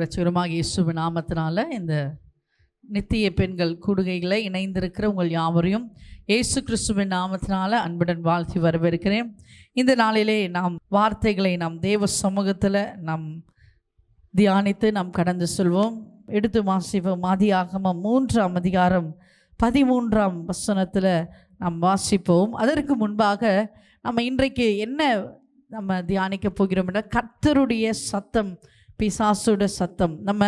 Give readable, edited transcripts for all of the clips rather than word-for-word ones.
இரட்சகருமாக இயேசுவின் நாமத்தினால இந்த நித்திய பெண்கள் கூடுகைகளை இணைந்திருக்கிற உங்கள் யாவரையும் இயேசு கிறிஸ்துவின் நாமத்தினால அன்புடன் வாழ்த்தி வரவேற்கிறேன். இந்த நாளிலே நாம் வார்த்தைகளை நாம் தேவ சமூகத்தில் நாம் தியானித்து நாம் கடந்து செல்வோம். எடுத்து வாசிப்போம். ஆதியாகமம் 3ஆம் அதிகாரம் 13ஆம் வசனத்தில் நாம் வாசிப்போம். அதற்கு முன்பாக நம்ம இன்றைக்கு என்ன நம்ம தியானிக்க போகிறோம் என்றால், கர்த்தருடைய சத்தம், பிசாசுட சத்தம். நம்ம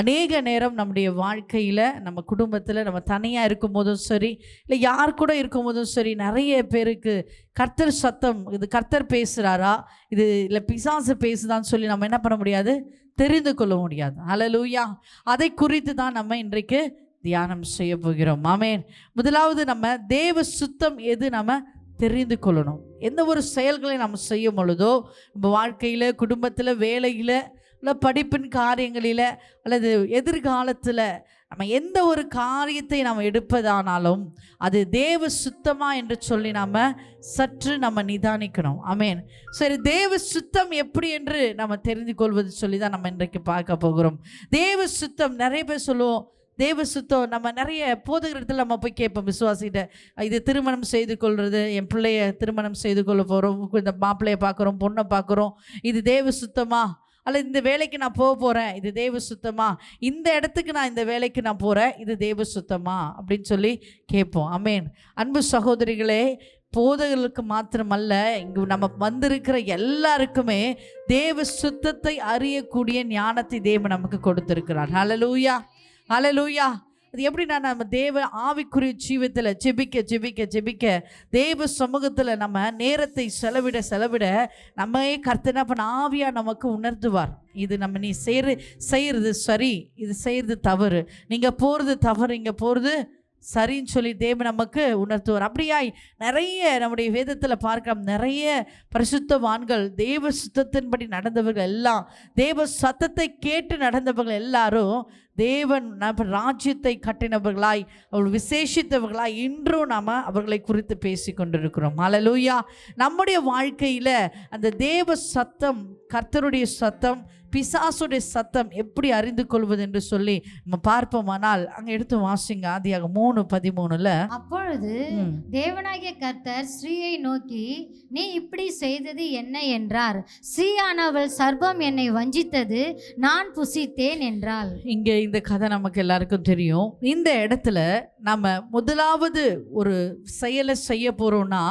அநேக நேரம் நம்முடைய வாழ்க்கையில், நம்ம குடும்பத்தில், நம்ம தனியாக இருக்கும் போதும் சரி, இல்லை யார் கூட இருக்கும் போதும் சரி, நிறைய பேருக்கு கர்த்தர் சத்தம், இது கர்த்தர் பேசுகிறாரா, இது இல்லை பிசாசு பேசுதான்னு சொல்லி நம்ம என்ன பண்ண முடியாது, தெரிந்து கொள்ள முடியாது. ஹல்லேலூயா. அதை குறித்து தான் நம்ம இன்றைக்கு தியானம் செய்ய போகிறோம். ஆமென். முதலாவது நம்ம தேவ சுத்தம் எது நம்ம தெரிந்து கொள்ளணும். எந்த ஒரு செயல்களை நம்ம செய்யும் பொழுதோ, நம்ம வாழ்க்கையில், குடும்பத்தில், வேலையில், இல்லை படிப்பின் காரியங்களில், அல்லது எதிர்காலத்தில் நம்ம எந்த ஒரு காரியத்தை நம்ம எடுப்பதானாலும் அது தேவ சுத்தமா என்று சொல்லி நம்ம சற்று நம்ம நிதானிக்கணும். ஆமென். சரி, தேவ சுத்தம் எப்படி என்று நம்ம தெரிந்து கொள்வது சொல்லி தான் நம்ம இன்றைக்கு பார்க்க போகிறோம். தேவ சுத்தம், நிறைய பேர் சொல்லுவோம் தேவ சுத்தம். நம்ம நிறைய போதுகிற இடத்துல நம்ம போய் கேட்போம் விசுவாசிகிட்ட, இது திருமணம் செய்து கொள்வது, என் பிள்ளைய திருமணம் செய்து கொள்ள போகிறோம், இந்த மாப்பிள்ளையை பார்க்குறோம், பொண்ணை பார்க்குறோம், இது தேவ சுத்தமா, அல்லது இந்த வேலைக்கு நான் போக போகிறேன், இது தேவ சுத்தமா, இந்த இடத்துக்கு நான் இந்த வேலைக்கு நான் போகிறேன், இது தேவ சுத்தமா அப்படின்னு சொல்லி கேட்போம். ஆமென். அன்பு சகோதரிகளே, போதகர்களுக்கு மாத்திரமல்ல, இங்கு நம்ம வந்திருக்கிற எல்லாருக்குமே தேவ சுத்தத்தை அறியக்கூடிய ஞானத்தை தேவன் நமக்கு கொடுத்திருக்கிறார். ஹல்லேலூயா, ஹல்லேலூயா. அது எப்படின்னா, நம்ம தேவ ஆவிக்குரிய ஜீவியத்தில் ஜெபிக்க ஜெபிக்க ஜெபிக்க, தேவ சமூகத்தில் நம்ம நேரத்தை செலவிட நம்மையே கர்த்தர் என்ன பண்ண, ஆவியாக நமக்கு உணர்த்துவார். இது நம்ம நீ செய்கிறது சரி, இது செய்கிறது தவறு, நீங்கள் போகிறது தவறு, இங்கே போகிறது சரின்னு சொல்லி தேவன் நமக்கு உணர்த்துவார். அப்படியாய் நிறைய நம்முடைய வேதத்தில் பார்க்கலாம், நிறைய பரிசுத்தவான்கள், தேவ சுத்தத்தின்படி நடந்தவர்கள் எல்லாம், தேவ சத்தத்தை கேட்டு நடந்தவர்கள் எல்லாரும் தேவன் ராஜ்யத்தை கட்டினவர்களாய், அவர்கள் விசேஷித்தவர்களாய் இன்றும் நாம் அவர்களை குறித்து பேசி கொண்டிருக்கிறோம். ஹல்லேலூயா. நம்முடைய வாழ்க்கையில் அந்த தேவ சத்தம், கர்த்தருடைய சத்தம், பிசாசுடைய சத்தம் எப்படி அறிந்து கொள்வது என்று சொல்லி நம்ம பார்ப்போமானால், அங்கே எடுத்து வாசிங்க. ஆதியாகமம் 3:13. அப்பொழுது தேவனாகிய கர்த்தர் ஸ்ரீயை நோக்கி, நீ இப்படி செய்தது என்ன என்றார். ஸ்ரீயானவள், சர்ப்பம் என்னை வஞ்சித்தது, நான் புசித்தேன் என்றாள். இங்கே இந்த கதை நமக்கு எல்லாருக்கும் தெரியும். இந்த இடத்துல நம்ம முதலாவது ஒரு செயலை செய்ய போறோம்னா,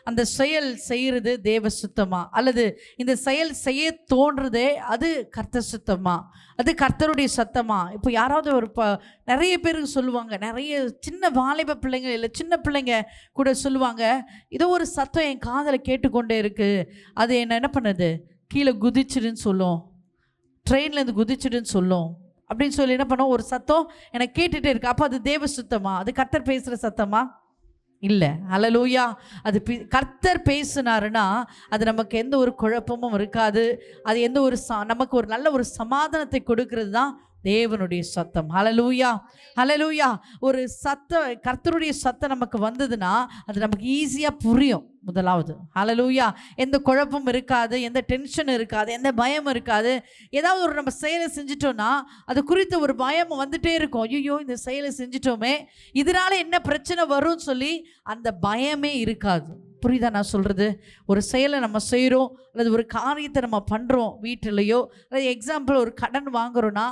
அந்த செயல் செய்கிறது தேவ சுத்தமா, அல்லது இந்த செயல் செய்ய தோன்றதே அது கர்த்தர் சுத்தமா, அது கர்த்தருடைய சத்தமா? இப்போ யாராவது ஒரு நிறைய பேருக்கு சொல்லுவாங்க, நிறைய சின்ன வாலிப பிள்ளைங்க, இல்லை சின்ன பிள்ளைங்க கூட சொல்லுவாங்க, இதோ ஒரு சத்தம் என் காதில் கேட்டுக்கொண்டே இருக்குது, அது என்ன பண்ணுது, கீழே குதிச்சிடுன்னு சொல்லும், ட்ரெயின்லேருந்து குதிச்சிடுன்னு சொல்லும் அப்படின்னு சொல்லி என்ன பண்ணோம், ஒரு சத்தம் எனக்கு கேட்டுகிட்டே இருக்கு. அப்போ அது தேவ சுத்தமா, அது கர்த்தர் பேசுகிற சத்தமா? இல்லை. ஹல்லேலூயா. அது கர்த்தர் பேசினாருன்னா அது நமக்கு எந்த ஒரு குழப்பமும் இருக்காது. அது எந்த ஒரு நமக்கு ஒரு நல்ல ஒரு சமாதானத்தை கொடுக்கிறது தான் தேவனுடைய சத்தம். ஹல்லேலூயா, ஹல்லேலூயா. ஒரு சத்தம், கர்த்தருடைய சத்தம் நமக்கு வந்ததுன்னா அது நமக்கு ஈஸியாக புரியும். முதலாவது ஹல்லேலூயா. எந்த குழப்பம் இருக்காது, எந்த டென்ஷன் இருக்காது, எந்த பயம் இருக்காது. ஏதாவது ஒரு நம்ம செயலை செஞ்சிட்டோம்னா அது குறித்த ஒரு பயம் வந்துட்டே இருக்கும். ஐயோ, இந்த செயலை செஞ்சிட்டோமே, இதனால என்ன பிரச்சனை வரும்னு சொல்லி அந்த பயமே இருக்காது. புரியுதா நான் சொல்கிறது? ஒரு செயலை நம்ம செய்கிறோம், அல்லது ஒரு காரியத்தை நம்ம பண்ணுறோம் வீட்டிலையோ, அல்லது எக்ஸாம்பிள் ஒரு கடன் வாங்குகிறோன்னா,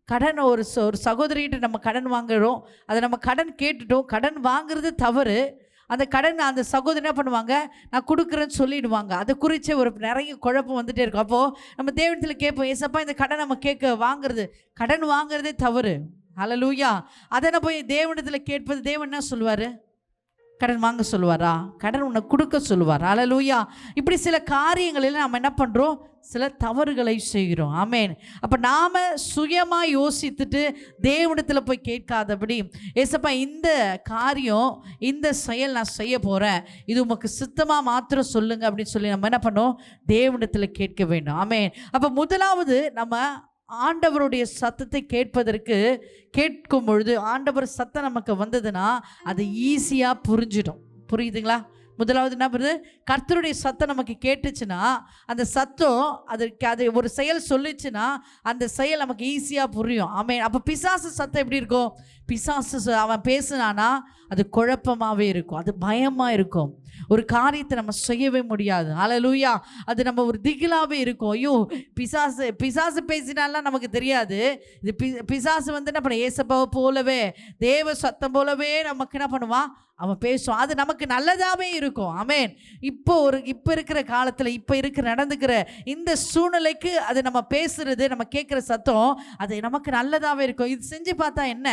கடன் ஒரு சகோதரிகிட்ட நம்ம கடன் வாங்குகிறோம், அதை நம்ம கடன் கேட்டுட்டோம், கடன் வாங்குறது தவறு. அந்த கடன் அந்த சகோதரி என்ன பண்ணுவாங்க, நான் கொடுக்குறேன்னு சொல்லிடுவாங்க. அதை குறித்து ஒரு நிறைய குழப்பம் வந்துகிட்டே இருக்கும். அப்போது நம்ம தேவனிடத்தில் கேட்போம், ஏசப்பா இந்த கடன் நம்ம கடன் வாங்குறதே தவறு. ஹல்லேலூயா. அதை நம்ம போய் தேவனிடத்தில் கேட்பது, தேவன் என்ன சொல்லுவார்? கடன் வாங்க சொல்லுவாரா? கடன் உன்னை கொடுக்க சொல்லுவார். ஹல்லேலூயா. இப்படி சில காரியங்களில் நம்ம என்ன பண்ணுறோம், சில தவறுகளை செய்கிறோம். ஆமென். அப்போ நாம் சுயமாக யோசித்துட்டு தேவனிடத்தில் போய் கேட்காதபடி, ஏசப்பா இந்த காரியம், இந்த செயல் நான் செய்ய போகிறேன், இது உமக்கு சித்தமாக மாத்திரம் சொல்லுங்க அப்படின்னு சொல்லி நம்ம என்ன பண்ணோம், தேவனிடத்தில் கேட்க வேண்டும். ஆமென். அப்போ முதலாவது நம்ம ஆண்டவருடைய சத்தத்தை கேட்கும் பொழுது, ஆண்டவர் சத்தம் நமக்கு வந்ததுன்னா அது ஈஸியாக புரிஞ்சிடும். புரியுதுங்களா? முதலாவது என்ன பண்ணுது, கர்த்தருடைய சத்தம் நமக்கு கேட்டுச்சுன்னா அந்த சத்தம் அது ஒரு செயல் சொல்லிச்சுன்னா அந்த செயல் நமக்கு ஈஸியாக புரியும். ஆமென். அப்போ பிசாசு சத்தம் எப்படி இருக்கும்? பிசாசு அவன் பேசுனானா அது குழப்பமாகவே இருக்கும், அது பயமாக இருக்கும், ஒரு காரியத்தை நம்ம செய்யவே முடியாது. ஹல்லேலூயா. அது நம்ம ஒரு திகிலாகவே இருக்கும். ஐயோ பிசாசு பேசினாலாம் நமக்கு தெரியாது. இது பிசாசு வந்து என்ன பண்ண, ஏசப்பாவை போலவே தேவ சத்தம் போலவே நமக்கு என்ன பண்ணுவான், அவன் பேசுவான். அது நமக்கு நல்லதாகவே இருக்கும். ஆமென். இப்போ இருக்கிற காலத்தில் இப்போ நடந்துக்கிற இந்த சூழ்நிலைக்கு அது நம்ம பேசுறது, நம்ம கேட்குற சத்தம் அது நமக்கு நல்லதாகவே இருக்கும். இது செஞ்சு பார்த்தா என்ன,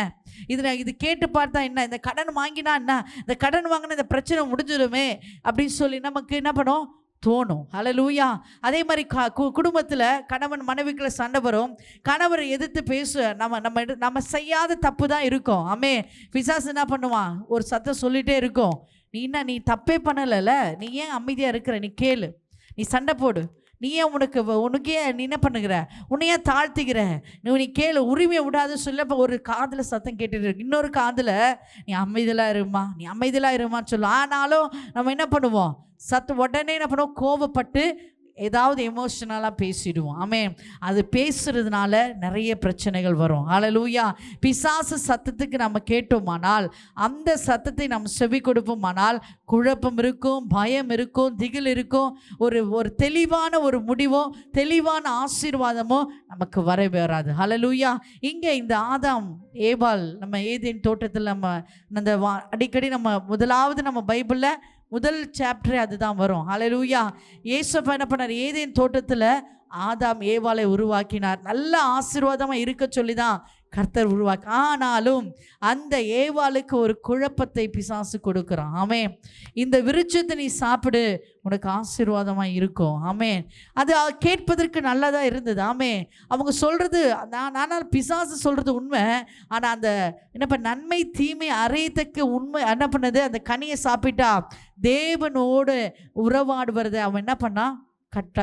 இது கேட்டு பார்த்தா என்ன, இந்த கடன் வாங்கினா என்ன, இந்த கடன் வாங்கினா இந்த பிரச்சனை முடிஞ்சிடுமே அப்படின்னு சொல்லி நமக்கு என்ன பண்ணும், தோணும். ஹல்லேலூயா. அதே மாதிரி குடும்பத்தில் கணவன் மனைவிக்குள்ள சண்டை வரும், கணவரை எதிர்த்து பேச நம்ம செய்யாத தப்பு தான் இருக்கும். ஆமென். பிசாசு என்ன பண்ணுவான், ஒரு சத்தம் சொல்லிகிட்டே இருக்கும், நீ தப்பே பண்ணலைல்ல, நீ ஏன் அமைதியாக இருக்கிற, நீ கேளு, நீ சண்டை போடு, நீ ஏன் உனக்கே நீ என்ன பண்ணுகிற, உன்னையே தாழ்த்திக்கிற, நீ கேளு, உரிமையை விடாது சொல்ல. இப்போ ஒரு காதில் சத்தம் கேட்டுட்டு இருக்கு, இன்னொரு காதில் நீ அமைதியாக இருமான்னு சொல்லுவோம். ஆனாலும் நம்ம என்ன பண்ணுவோம், உடனே என்ன பண்ணுவோம், கோபப்பட்டு ஏதாவது எமோஷனலாக பேசிடுவோம். ஆமென். அது பேசுறதுனால நிறைய பிரச்சனைகள் வரும். ஹல்லேலூயா. பிசாசு சத்தத்துக்கு நம்ம கேட்டோமானால், அந்த சத்தத்தை நம்ம செவி கொடுப்போமானால் குழப்பம் இருக்கும், பயம் இருக்கும், திகில் இருக்கும், ஒரு தெளிவான ஒரு முடிவோ தெளிவான ஆசீர்வாதமோ நமக்கு வராது. ஹல்லேலூயா. இங்கே இந்த ஆதாம் ஏவாள் நம்ம ஏதேன் தோட்டத்தில் நம்ம அந்த அடிக்கடி நம்ம முதலாவது நம்ம பைபிளில் முதல் சாப்டரே அதுதான் வரும். ஹல்லேலூயா. இயேசுப்பா என்ன பண்ணார், ஏதேன் தோட்டத்தில் ஆதாம் ஏவாளை உருவாக்கினார். நல்ல ஆசீர்வாதமாக இருக்க சொல்லி தான் கர்த்தர் உருவாக்கி. ஆனாலும் அந்த ஏவாளுக்கு ஒரு குழப்பத்தை பிசாசு கொடுக்குறான். ஆமென். இந்த விருட்சத்தை நீ சாப்பிடு, உனக்கு ஆசீர்வாதமாக இருக்கும். ஆமென். அது கேட்பதற்கு நல்லதாக இருந்தது. ஆமென். அவங்க சொல்கிறது, ஆனால் பிசாசு சொல்கிறது உண்மை. ஆனால் அந்த என்ன நன்மை தீமை அறியத்தக்க உண்மை என்ன பண்ணது, அந்த கனியை சாப்பிட்டா தேவனோடு உறவாடுவதை அவன் என்ன பண்ணா,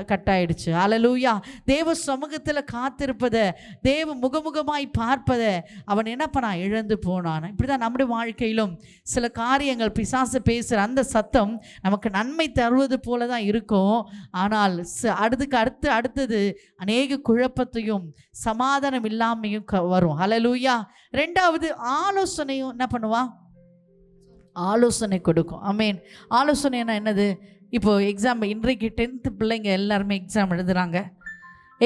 கட்டாயிடுச்சு. ஹல்லேலூயா. தேவ சமூகத்தில் காத்திருப்பதை, தேவ முகமுகமாய் பார்ப்பதை அவன் என்ன பண்ணான், இழந்து போனான். இப்படி தான் நம்முடைய வாழ்க்கையிலும் சில காரியங்கள் பிசாசு பேசுகிற அந்த சத்தம் நமக்கு நன்மை தருவது போல தான் இருக்கும். ஆனால் அடுத்தது அநேக குழப்பத்தையும் சமாதானம் இல்லாமையும் வரும். ஹல்லேலூயா. ரெண்டாவது ஆலோசனையும் என்ன பண்ணுவான், ஆலோசனை கொடுக்கும். ஆமென். ஆலோசனைன்னா என்னது, இப்போது இன்றைக்கு 10th பிள்ளைங்க எல்லாருமே எக்ஸாம் எழுதுகிறாங்க.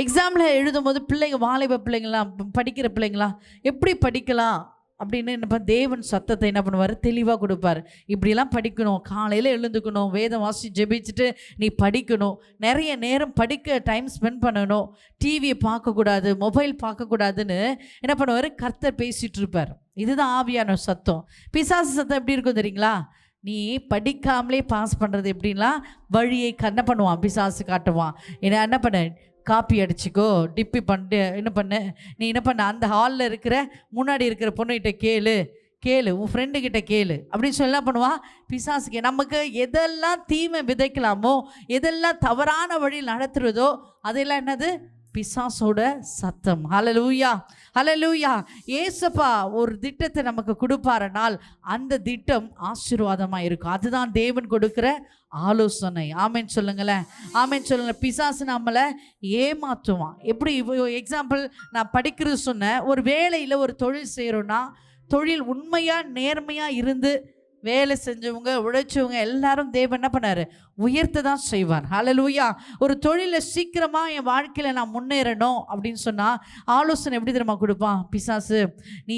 எக்ஸாமில் எழுதும்போது வாலிப பிள்ளைங்களாம், படிக்கிற பிள்ளைங்களாம் எப்படி படிக்கலாம் அப்படின்னு என்னப்பா தேவன் சத்தத்தை என்ன பண்ணுவார், தெளிவாக கொடுப்பார். இப்படிலாம் படிக்கணும், காலையில் எழுந்துக்கணும், வேதம் வாசி ஜெபிச்சுட்டு நீ படிக்கணும், நிறைய நேரம் படிக்க டைம் ஸ்பெண்ட் பண்ணணும், டிவியை பார்க்கக்கூடாது, மொபைல் பார்க்கக்கூடாதுன்னு என்ன பண்ணுவார், கர்த்தர் பேசிகிட்டு இருப்பார். இதுதான் ஆவியான சத்தம். பிசாசு சத்தம் எப்படி இருக்கும் தெரியுங்களா, நீ படிக்காமலே பாஸ் பண்ணுறது எப்படின்லாம் வழியை என்ன பண்ணுவான், பிசாசு காட்டுவான். என்ன பண்ண, காப்பி அடிச்சுக்கோ, டிப்பி பண்ணிட்டு என்ன பண்ணு, நீ என்ன பண்ண, அந்த ஹாலில் இருக்கிற முன்னாடி இருக்கிற பொண்ணுகிட்ட கேளு, உன் ஃப்ரெண்டுக்கிட்ட கேளு அப்படின்னு சொல்லி என்ன பண்ணுவான் பிசாசுக்கு. நமக்கு எதெல்லாம் தீமை விதைக்கலாமோ, எதெல்லாம் தவறான வழியில் நடத்துறதோ அதெல்லாம் என்னது, பிசாசோட சத்தம். ஹல்லேலூயா. ஹல்லேலூயா. ஏசப்பா ஒரு திட்டத்தை நமக்கு கொடுப்பாரனால் அந்த திட்டம் ஆசீர்வாதமாக இருக்கும். அதுதான் தேவன் கொடுக்குற ஆலோசனை. ஆமென் சொல்லுங்களேன். ஆமென் சொல்லுங்கள். பிசாசு நம்மளை ஏமாற்றுவான். எப்படி எக்ஸாம்பிள், நான் படிக்கிறது சொன்னேன், ஒரு வேலையில் ஒரு தொழில் செய்கிறோன்னா, தொழில் உண்மையாக நேர்மையாக இருந்து வேலை செஞ்சவங்க உழைச்சவங்க எல்லாரும் தேவன் என்ன பண்ணார், உயர்த்த தான் செய்வார். ஹல்லேலூயா. ஒரு தொழிலை சீக்கிரமாக என் வாழ்க்கையில் நான் முன்னேறணும் அப்படின்னு சொன்னால் ஆலோசனை எப்படி தெரியுமா கொடுப்பான் பிசாசு, நீ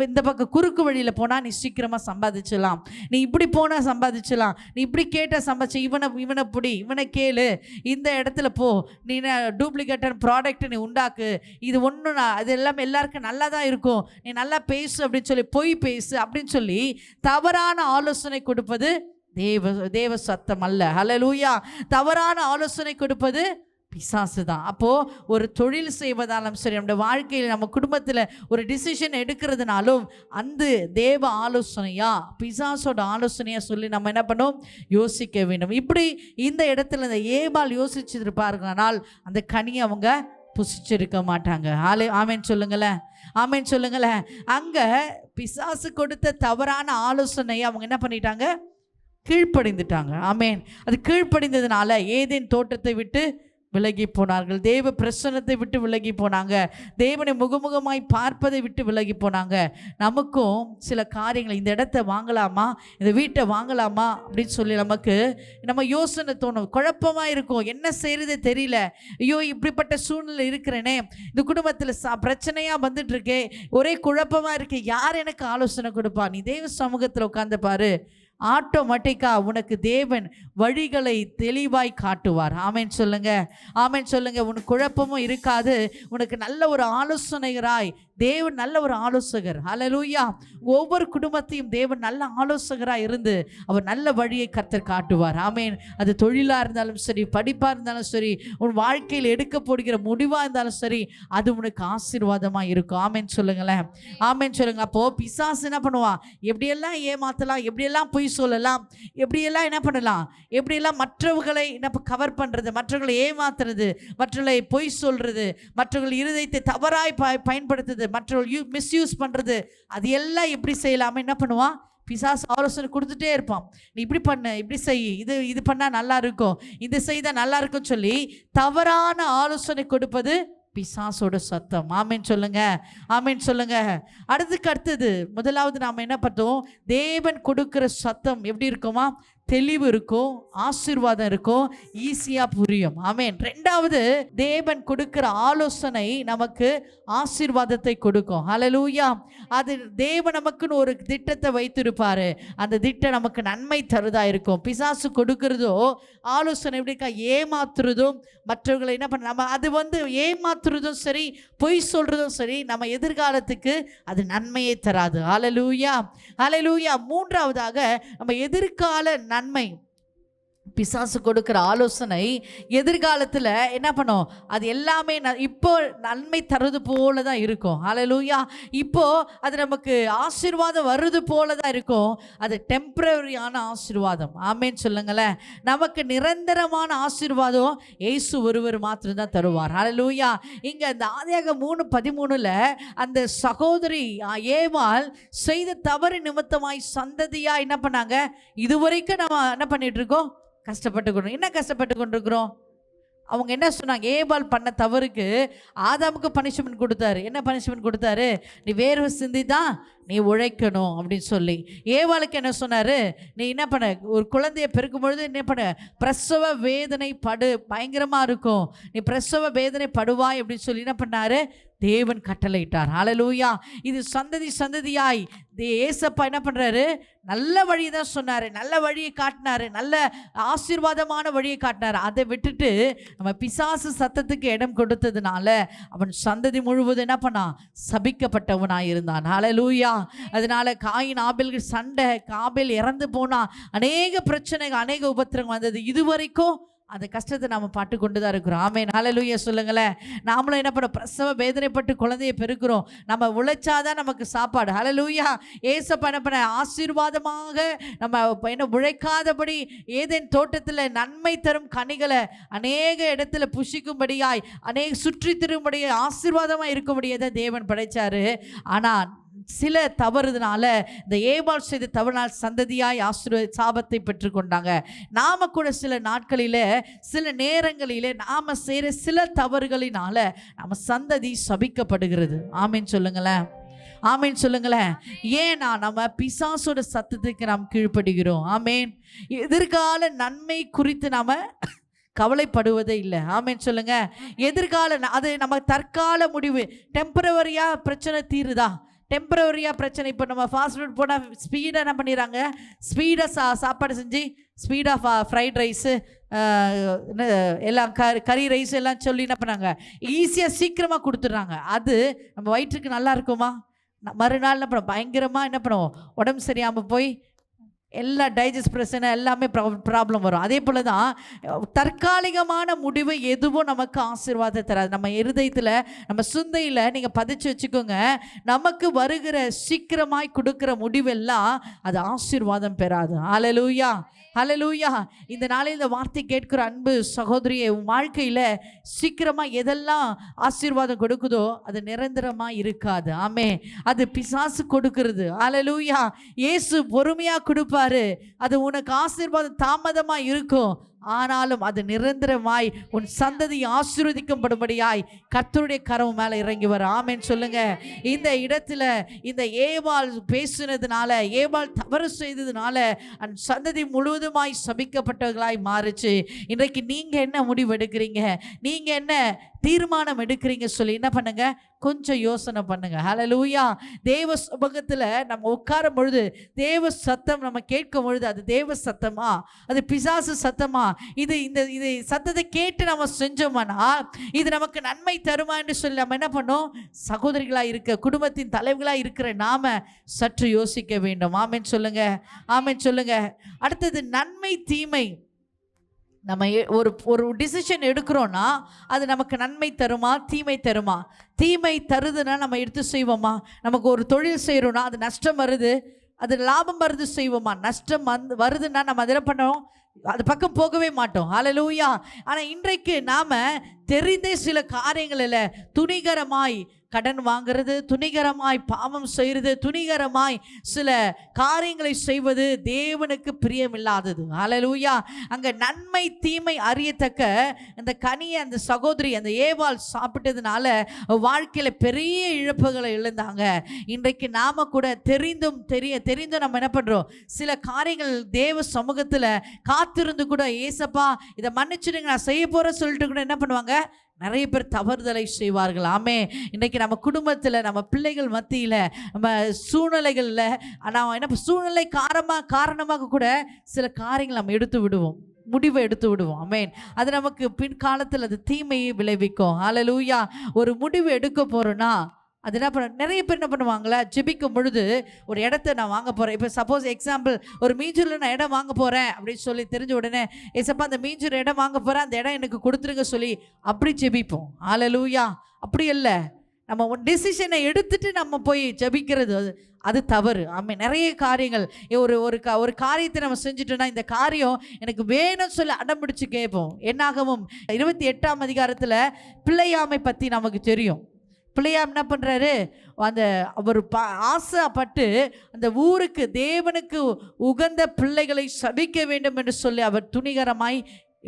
இந்த பக்கம் குறுக்கு வழியில் போனால் நீ சீக்கிரமாக சம்பாதிச்சலாம், நீ இப்படி போனால் சம்பாதிச்சலாம், நீ இப்படி கேட்டால் சம்பாதிச்சு, இவனை பிடி, இவனை கேளு, இந்த இடத்துல போ, நீ டூப்ளிகேட்டான ப்ராடக்ட் நீ உண்டாக்கு, இது ஒன்றும் அது எல்லாமே எல்லாருக்கும் நல்லா தான் இருக்கும், நீ நல்லா பேசு அப்படின்னு சொல்லி, பொய் பேசு அப்படின்னு சொல்லி தவறான ஆலோசனை கொடுப்பது தேவ சத்தம் அல்ல. ஹல்லேலூயா. தவறான ஆலோசனை கொடுப்பது பிசாசு தான். அப்போது ஒரு தொழில் செய்வதாலும் சரி, நம்முடைய வாழ்க்கையில் நம்ம குடும்பத்தில் ஒரு டிசிஷன் எடுக்கிறதுனாலும் அந்த தேவ ஆலோசனையா பிசாசோட ஆலோசனையா சொல்லி நம்ம என்ன பண்ணோம், யோசிக்க வேண்டும். இப்படி இந்த இடத்துல இந்த ஏவாள் யோசிச்சிருப்பார்களானால் அந்த கனியை அவங்க புசிச்சிருக்க மாட்டாங்க. ஆமென் சொல்லுங்களேன். ஆமென் சொல்லுங்களேன். அங்கே பிசாசு கொடுத்த தவறான ஆலோசனையை அவங்க என்ன பண்ணிட்டாங்க, கீழ்ப்படிந்துட்டாங்க. ஆமேன். அது கீழ்ப்படிந்ததுனால ஏதேன் தோட்டத்தை விட்டு விலகி போனார்கள். தேவ பிரசன்னத்தை விட்டு விலகி போனாங்க. தேவனை முகமுகமாய் பார்ப்பதை விட்டு விலகி போனாங்க. நமக்கும் சில காரியங்கள், இந்த இடத்த வாங்கலாமா, இந்த வீட்டை வாங்கலாமா அப்படின்னு சொல்லி நம்ம யோசனை தோணும். குழப்பமாக இருக்கும், என்ன செய்யறதே தெரியல, ஐயோ இப்படிப்பட்ட சூழ்நிலை இருக்கிறேனே, இந்த குடும்பத்தில் பிரச்சனையாக வந்துட்டு இருக்கே, ஒரே குழப்பமாக இருக்கு, யார் எனக்கு ஆலோசனை கொடுப்பா? நீ தேவ சமூகத்தில் உட்கார்ந்து பாரு, ஆட்டோமேட்டிக்காக உனக்கு தேவன் வழிகளை தெளிவாய் காட்டுவார். ஆமேன் சொல்லுங்க, ஆமேன் சொல்லுங்க. உனக்கு குழப்பமும் இருக்காது, உனக்கு நல்ல ஒரு ஆலோசனைகராய் தேவன், நல்ல ஒரு ஆலோசகர். ஹல்லேலூயா. ஒவ்வொரு குடும்பத்தையும் தேவன் நல்ல ஆலோசகராக இருந்து அவர் நல்ல வழியை கர்த்தர் காட்டுவார். ஆமேன். அது தொழிலாக இருந்தாலும் சரி, படிப்பாக இருந்தாலும் சரி, உன் வாழ்க்கையில் எடுக்க போடுகிற முடிவாக இருந்தாலும் சரி, அது உனக்கு ஆசீர்வாதமாக இருக்கும். ஆமேன் சொல்லுங்களேன், ஆமேன் சொல்லுங்க. அப்போது பிசாசு என்ன பண்ணுவான்? எப்படியெல்லாம் ஏமாற்றலாம், எப்படியெல்லாம் பொய் சொல்லலாம், எப்படியெல்லாம் என்ன பண்ணலாம், எப்படியெல்லாம் மற்றவர்களை என்ன கவர் பண்ணுறது, மற்றவர்களை ஏமாத்துறது, மற்றவர்களை பொய் சொல்கிறது, மற்றவர்கள் இருதயத்தை தவறாய் பயன்படுத்துறது, மற்றவர்கள் மிஸ்யூஸ் பண்ணுறது, அது எல்லாம் எப்படி செய்யலாமல் என்ன பண்ணுவான்? பிசாசு ஆலோசனை கொடுத்துட்டே இருப்பான். நீ இப்படி பண்ணு, இப்படி செய், இது பண்ணால் நல்லா இருக்கும், இது செய்தால் நல்லா இருக்கும்னு சொல்லி தவறான ஆலோசனை கொடுப்பது பிசாசோட சத்தம். ஆமேன் சொல்லுங்க, ஆமேன் சொல்லுங்க. அடுத்தது முதலாவது நாம் என்ன பார்த்தோம்? தேவன் கொடுக்கிற சத்தம் எப்படி இருக்குமா? தெளிவு இருக்கும், ஆசீர்வாதம் இருக்கும், ஈஸியாக புரியும். ஆமேன். ரெண்டாவது, தேவன் கொடுக்கிற ஆலோசனை நமக்கு ஆசீர்வாதத்தை கொடுக்கும். ஹல்லேலூயா. அது தேவன் நமக்குன்னு ஒரு திட்டத்தை வைத்திருப்பாரு, அந்த திட்டம் நமக்கு நன்மை தருதா இருக்கும். பிசாசு கொடுக்கிறதோ ஆலோசனை எப்படிக்கா? ஏமாத்துறதும், மற்றவர்களை என்ன பண்ண, நம்ம அது ஏமாத்துறதும் சரி, பொய் சொல்றதும் சரி, நம்ம எதிர்காலத்துக்கு அது நன்மையை தராது. ஹல்லேலூயா, ஹல்லேலூயா. மூன்றாவதாக, நம்ம எதிர்கால நன்மை, பிசாசு கொடுக்கிற ஆலோசனை எதிர்காலத்தில் என்ன பண்ணும்? அது எல்லாமே இப்போ நன்மை தருது போல தான் இருக்கும். ஹல்லேலூயா. இப்போ அது நமக்கு ஆசீர்வாதம் வருது போல தான் இருக்கும். அது டெம்பரரியான ஆசீர்வாதம். ஆமேன் சொல்லுங்களேன். நமக்கு நிரந்தரமான ஆசீர்வாதம் இயேசு ஒருவர் மாத்திரம்தான் தருவார். ஹல்லேலூயா. இங்கே இந்த ஆதியாகமம் 3:13 அந்த சகோதரி ஏவாள் செய்த தவறு நிமித்தமாய் சந்ததியாக என்ன பண்ணாங்க? இதுவரைக்கும் நம்ம என்ன பண்ணிட்டு இருக்கோம்? கஷ்டப்பட்டு கொண்டு. என்ன கஷ்டப்பட்டு கொண்டிருக்கிறோம்? அவங்க என்ன சொன்னாங்க? ஏபால் பண்ண தவறுக்கு ஆதாமுக்கு பனிஷ்மெண்ட் கொடுத்தாரு. என்ன பனிஷ்மெண்ட் கொடுத்தாரு? நீ வேர்வை சிந்தி தான் நீ உழைக்கணும் அப்படின்னு சொல்லி. ஏவாளுக்கு என்ன சொன்னார்? நீ என்ன பண்ண, ஒரு குழந்தைய பெருக்கும் பொழுது என்ன பண்ண, பிரசவ வேதனை பயங்கரமாக இருக்கும், நீ பிரசவ வேதனை படுவாய் அப்படின்னு சொல்லி என்ன பண்ணாரு? தேவன் கட்டளையிட்டார். ஹல்லேலூயா. இது சந்ததியாய் ஏசப்பா என்ன பண்ணுறாரு? நல்ல வழியை தான் சொன்னார், நல்ல வழியை காட்டினார், நல்ல ஆசீர்வாதமான வழியை காட்டினார். அதை விட்டுட்டு நம்ம பிசாசு சத்தத்துக்கு இடம் கொடுத்ததுனால அவன் சந்ததி முழுவதும் என்ன பண்ணான்? சபிக்கப்பட்டவனாக இருந்தான். ஹல்லேலூயா. அதனால காயின் ஆபேல்கள் சண்டை, ஆபேல் இறந்து போனா, அநேக பிரச்சனைகள், அநேக உபத்திரங்கள் வந்தது. இதுவரைக்கும் அந்த கஷ்டத்தை நாம் பாட்டு கொண்டு தான் இருக்கிறோம். ஆமேன். ஹல்லேலூயா சொல்லுங்களேன். நாமளும் என்ன பண்ண, பிரசவ வேதனைப்பட்டு குழந்தையை பெருக்கிறோம். நம்ம உழைச்சாதான் நமக்கு சாப்பாடு. ஹல்லேலூயா. ஏசப்பா என்ன பண்ண, ஆசீர்வாதமாக நம்ம என்ன உழைக்காதபடி ஏதேன் தோட்டத்தில் நன்மை தரும் கனிகளை அநேக இடத்துல புஷிக்கும்படியாய், அநேக சுற்றி திரும்படியாய், ஆசீர்வாதமாக இருக்கும்படியே தான் தேவன் படைச்சாரு. ஆனால் சில தவறுதனால, இந்த ஏபால் செய்த தவறுனால் சந்ததியாய் சாபத்தை பெற்றுக்கொண்டாங்க. நாம கூட சில நாட்களில், சில நேரங்களில் நாம செய்கிற சில தவறுகளினால நம்ம சந்ததி சபிக்கப்படுகிறது. ஆமேன் சொல்லுங்களேன், ஆமேன் சொல்லுங்களேன். ஏன்னா நம்ம பிசாசோட சத்தத்துக்கு நாம் கீழ்ப்படுகிறோம். ஆமேன். எதிர்கால நன்மை குறித்து நாம கவலைப்படுவதே இல்லை. ஆமேன் சொல்லுங்க. எதிர்கால அது நம்ம தற்கால முடிவு, டெம்பரவரியாக பிரச்சனை தீருதா, டெம்பரவரியாக பிரச்சனை. இப்போ நம்ம ஃபாஸ்ட் ஃபுட் போனால் ஸ்பீடாக என்ன பண்ணிடுறாங்க? ஸ்பீடாக சாப்பாடு செஞ்சு, ஸ்பீடாக ஃப்ரைட் ரைஸு, எல்லாம் கறி ரைஸ் எல்லாம் சொல்லி என்ன பண்ணாங்க? ஈஸியாக சீக்கிரமாக கொடுத்துட்றாங்க. அது நம்ம வயிற்றுக்கு நல்லா இருக்குமா? மறுநாள் என்ன பண்ணுவோம்? பயங்கரமாக என்ன பண்ணுவோம்? உடம்பு சரியாமல் போய் எல்லா டைஜஸ்ட் பிரச்சனை எல்லாமே ப்ராப்ளம் வரும். அதே போல் தான் தற்காலிகமான முடிவு எதுவும் நமக்கு ஆசீர்வாதம் தராது. நம்ம இருதயத்தில், நம்ம சிந்தையில் நீங்கள் பதிச்சு வச்சுக்கோங்க, நமக்கு வருகிற சீக்கிரமாய் கொடுக்குற முடிவெல்லாம் அது ஆசீர்வாதம் பெறாது. ஹல்லேலூயா, ஹல்லேலூயா. இந்த நாளில் இந்த வார்த்தை கேட்கிற அன்பு சகோதரியை, உன் வாழ்க்கையில் சீக்கிரமாக எதெல்லாம் ஆசீர்வாதம் கொடுக்குதோ அது நிரந்தரமாக இருக்காது. ஆமே, அது பிசாசு கொடுக்கிறது. ஹல்லேலூயா. இயேசு பொறுமையாக கொடுப்பார். செய்வாரு. அது உனக்கு ஆசீர்வாதம் தாமதமா இருக்கும், ஆனாலும் அது நிரந்தரமாய் உன் சந்ததி ஆசீர்வதிக்கப்படும்படியாய் கர்த்தருடைய கரம் மேலே இறங்கி வர. ஆமென் சொல்லுங்க. இந்த இடத்துல இந்த ஏவாள் பேசுனதுனால, ஏவாள் தவறு செய்ததுனால அந்த சந்ததி முழுவதுமாய் சபிக்கப்பட்டவர்களாய் மாறுச்சு. இன்றைக்கு நீங்க என்ன முடிவு எடுக்கிறீங்க, நீங்க என்ன தீர்மானம் எடுக்கிறீங்க சொல்லி என்ன பண்ணுங்க, கொஞ்சம் யோசனை பண்ணுங்க. ஹல்லேலூயா. தேவ சமூகத்தில் நம்ம உட்காரும் பொழுது, தேவ சத்தம் நம்ம கேட்கும் பொழுது, அது தேவ சத்தமா, அது பிசாசு சத்தமா, இது சத்தத்தை கேட்டு நம்ம செஞ்சோம்னா இது நமக்கு நன்மை தருமா என்று சொல்லி நம்ம என்ன பண்ணோம், சகோதரிகளாக இருக்க, குடும்பத்தின் தலைவர்களாக இருக்கிற நாம சற்று யோசிக்க வேண்டும். ஆமென் சொல்லுங்க, ஆமென் சொல்லுங்க. அடுத்தது நன்மை தீமை. நம்ம ஒரு டிசிஷன் எடுக்கிறோன்னா அது நமக்கு நன்மை தருமா தீமை தருமா? தீமை தருதுன்னா நம்ம எடுத்து செய்வோமா? நமக்கு ஒரு தொழில் செய்கிறோன்னா அது நஷ்டம் வருது, அது லாபம் வருது செய்வோமா? நஷ்டம் வருதுன்னா நம்ம அதில் பண்ணோம், அது பக்கம் போகவே மாட்டோம். ஹல்லேலூயா. ஆனால் இன்றைக்கு நாம் தெரிந்தே சில காரியங்களில் துணிகரமாய் கடன் வாங்கிறது, துணிகரமாய் பாவம் செய்கிறது, துணிகரமாய் சில காரியங்களை செய்வது தேவனுக்கு பிரியமில்லாதது. ஹல்லேலூயா. அங்கே நன்மை தீமை அறியத்தக்க அந்த கனியை அந்த சகோதரி அந்த ஏவாள் சாப்பிட்டதுனால வாழ்க்கையில் பெரிய இழப்புகளை இழந்தாங்க. இன்றைக்கு நாம் கூட தெரிந்தும் நம்ம என்ன பண்ணுறோம், சில காரியங்கள் தேவ சமூகத்தில் காத்திருந்து கூட, ஏசப்பா இதை மன்னிச்சிடுங்க நான் செய்ய போகிறேன் சொல்லிட்டு கூட என்ன பண்ணுவாங்க, நிறைய பேர் தவறுதலை செய்வார்கள். ஆமே. இன்றைக்கி நம்ம குடும்பத்தில், நம்ம பிள்ளைகள் மத்தியில், நம்ம சூழ்நிலைகளில் நாம் என்ன சூழ்நிலை காரணமாக கூட சில காரியங்கள் நம்ம எடுத்து விடுவோம், முடிவை எடுத்து விடுவோம். ஆமென். அது நமக்கு பின்காலத்தில் அது தீமையை விளைவிக்கும். ஹல்லேலூயா. ஒரு முடிவு எடுக்க போகிறோன்னா அது என்ன பண்ண, நிறைய பேர் என்ன பண்ணுவாங்களா, ஜெபிக்கும் பொழுது ஒரு இடத்த நான் வாங்க போகிறேன். இப்போ சப்போஸ் எக்ஸாம்பிள் ஒரு மீஞ்சூரில் நான் இடம் வாங்க போகிறேன் அப்படின்னு சொல்லி தெரிஞ்ச உடனே, ஏசப்பா அந்த மீஞ்சூர் இடம் வாங்க போகிறேன், அந்த இடம் எனக்கு கொடுத்துருங்க சொல்லி அப்படி ஜெபிப்போம். ஹல்லேலூயா. அப்படி இல்லை, நம்ம ஒரு டிசிஷனை எடுத்துட்டு நம்ம போய் ஜெபிக்கிறது அது தவறு. ஆமாம். நிறைய காரியங்கள் ஒரு காரியத்தை நம்ம செஞ்சுட்டோன்னா இந்த காரியம் எனக்கு வேணும்னு சொல்லி அடம்பிடிச்சு கேட்போம். என்னாகவும் 28ஆம் அதிகாரத்தில் பிள்ளையாமை பற்றி நமக்கு தெரியும். பிள்ளையாம் என்ன பண்ணுறாரு, அந்த அவர் ஆசைப்பட்டு அந்த ஊருக்கு தேவனுக்கு உகந்த பிள்ளைகளை சபிக்க வேண்டும் என்று சொல்லி அவர் துணிகரமாய்